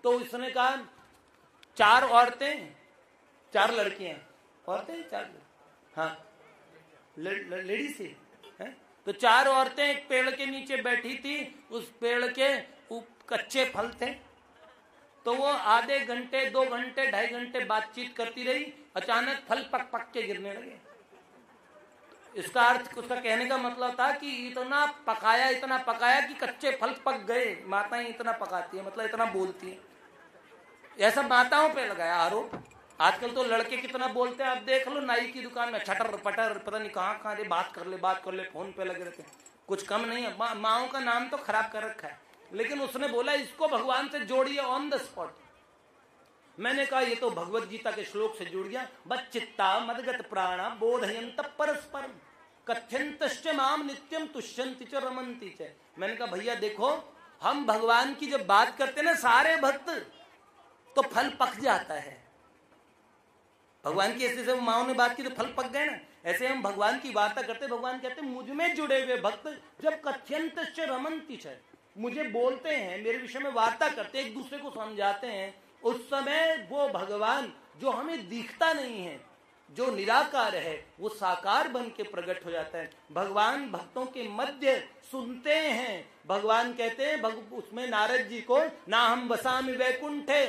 तो उसने कहा 4 औरतें 4 लड़कियां, औरतें 4, हाँ लेडीज थी, तो 4 औरतें एक पेड़ के नीचे बैठी थी, उस पेड़ के कच्चे फल थे। तो वो आधे घंटे 2 घंटे 2.5 घंटे बातचीत करती रही, अचानक फल पक पक के गिरने लगे। इसका अर्थ, उसका कहने का मतलब था कि इतना पकाया कि कच्चे फल पक गए। माताएं इतना पकाती है, मतलब इतना बोलती है। ऐसा माताओं पे लगाया आरोप। आजकल तो लड़के कितना बोलते हैं, आप देख लो नाई की दुकान में छटर पटर, पता नहीं कहाँ रे, बात कर ले, फोन पे लगे रहते हैं। कुछ कम नहीं है, माओ का नाम तो खराब कर रखा है। लेकिन उसने बोला इसको भगवान से जोड़िए ऑन द स्पॉट। मैंने कहा ये तो भगवत गीता के श्लोक से जुड़ गया। बच्चित्ता मदगत प्राणा बोधयंत परस्परम कथ्यंतश्च माम नित्यम तुष्यन्ति च रमन्ति च। मैंने कहा भैया देखो, हम भगवान की जब बात करते ना सारे भक्त, तो फल पक जाता है। भगवान की ऐसे माओ ने बात की तो फल पक गए ना। ऐसे हम भगवान की वार्ता करते, भगवान कहते मुझ में जुड़े हुए भक्त जब कथ्यंतश्च रमन्ति च, मुझे बोलते हैं, मेरे विषय में वार्ता करते, एक दूसरे को समझाते हैं, उस समय वो भगवान जो हमें दिखता नहीं है, जो निराकार है, वो साकार बन के प्रकट हो जाता है। भगवान भक्तों के मध्य सुनते हैं। भगवान कहते हैं उसमें नारद जी को, ना हम वसामि वैकुंठे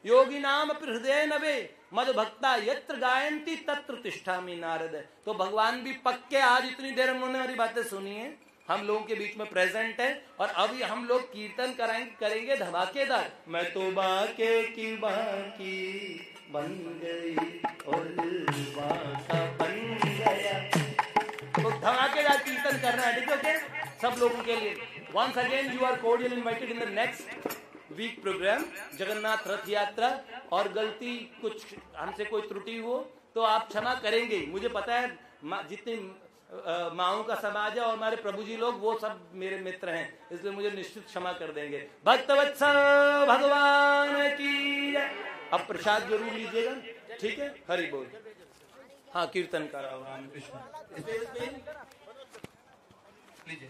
योगी नाम हृदय नवे मद भक्ता यत्र गायंती तत्र तिष्ठामि नारद। तो भगवान भी पक्के आज इतनी देर में हमारी बातें सुनी है, हम लोगों के बीच में प्रेजेंट है, और अभी हम लोग कीर्तन करेंगे धमाकेदार। मैं तो बाके की बाकी बन गई और बाका बन गया। तो धमाकेदार कीर्तन करना है, ठीक है? ओके, सब लोगों के लिए। Once again you are cordial invited in the next week programme Jagannath Rath Yatra. और गलती कुछ हमसे कोई त्रुटि हो तो आप क्षमा करेंगे। मुझे पता है जितनी माओं का समाज है और हमारे प्रभु जी लोग, वो सब मेरे मित्र हैं, इसलिए मुझे निश्चित क्षमा कर देंगे। भक्तवत्सल भगवान की जय। अब प्रसाद जरूर लीजिएगा, ठीक है? हरि बोल। हाँ, कीर्तन कराओ राम कृष्ण। लीजिए।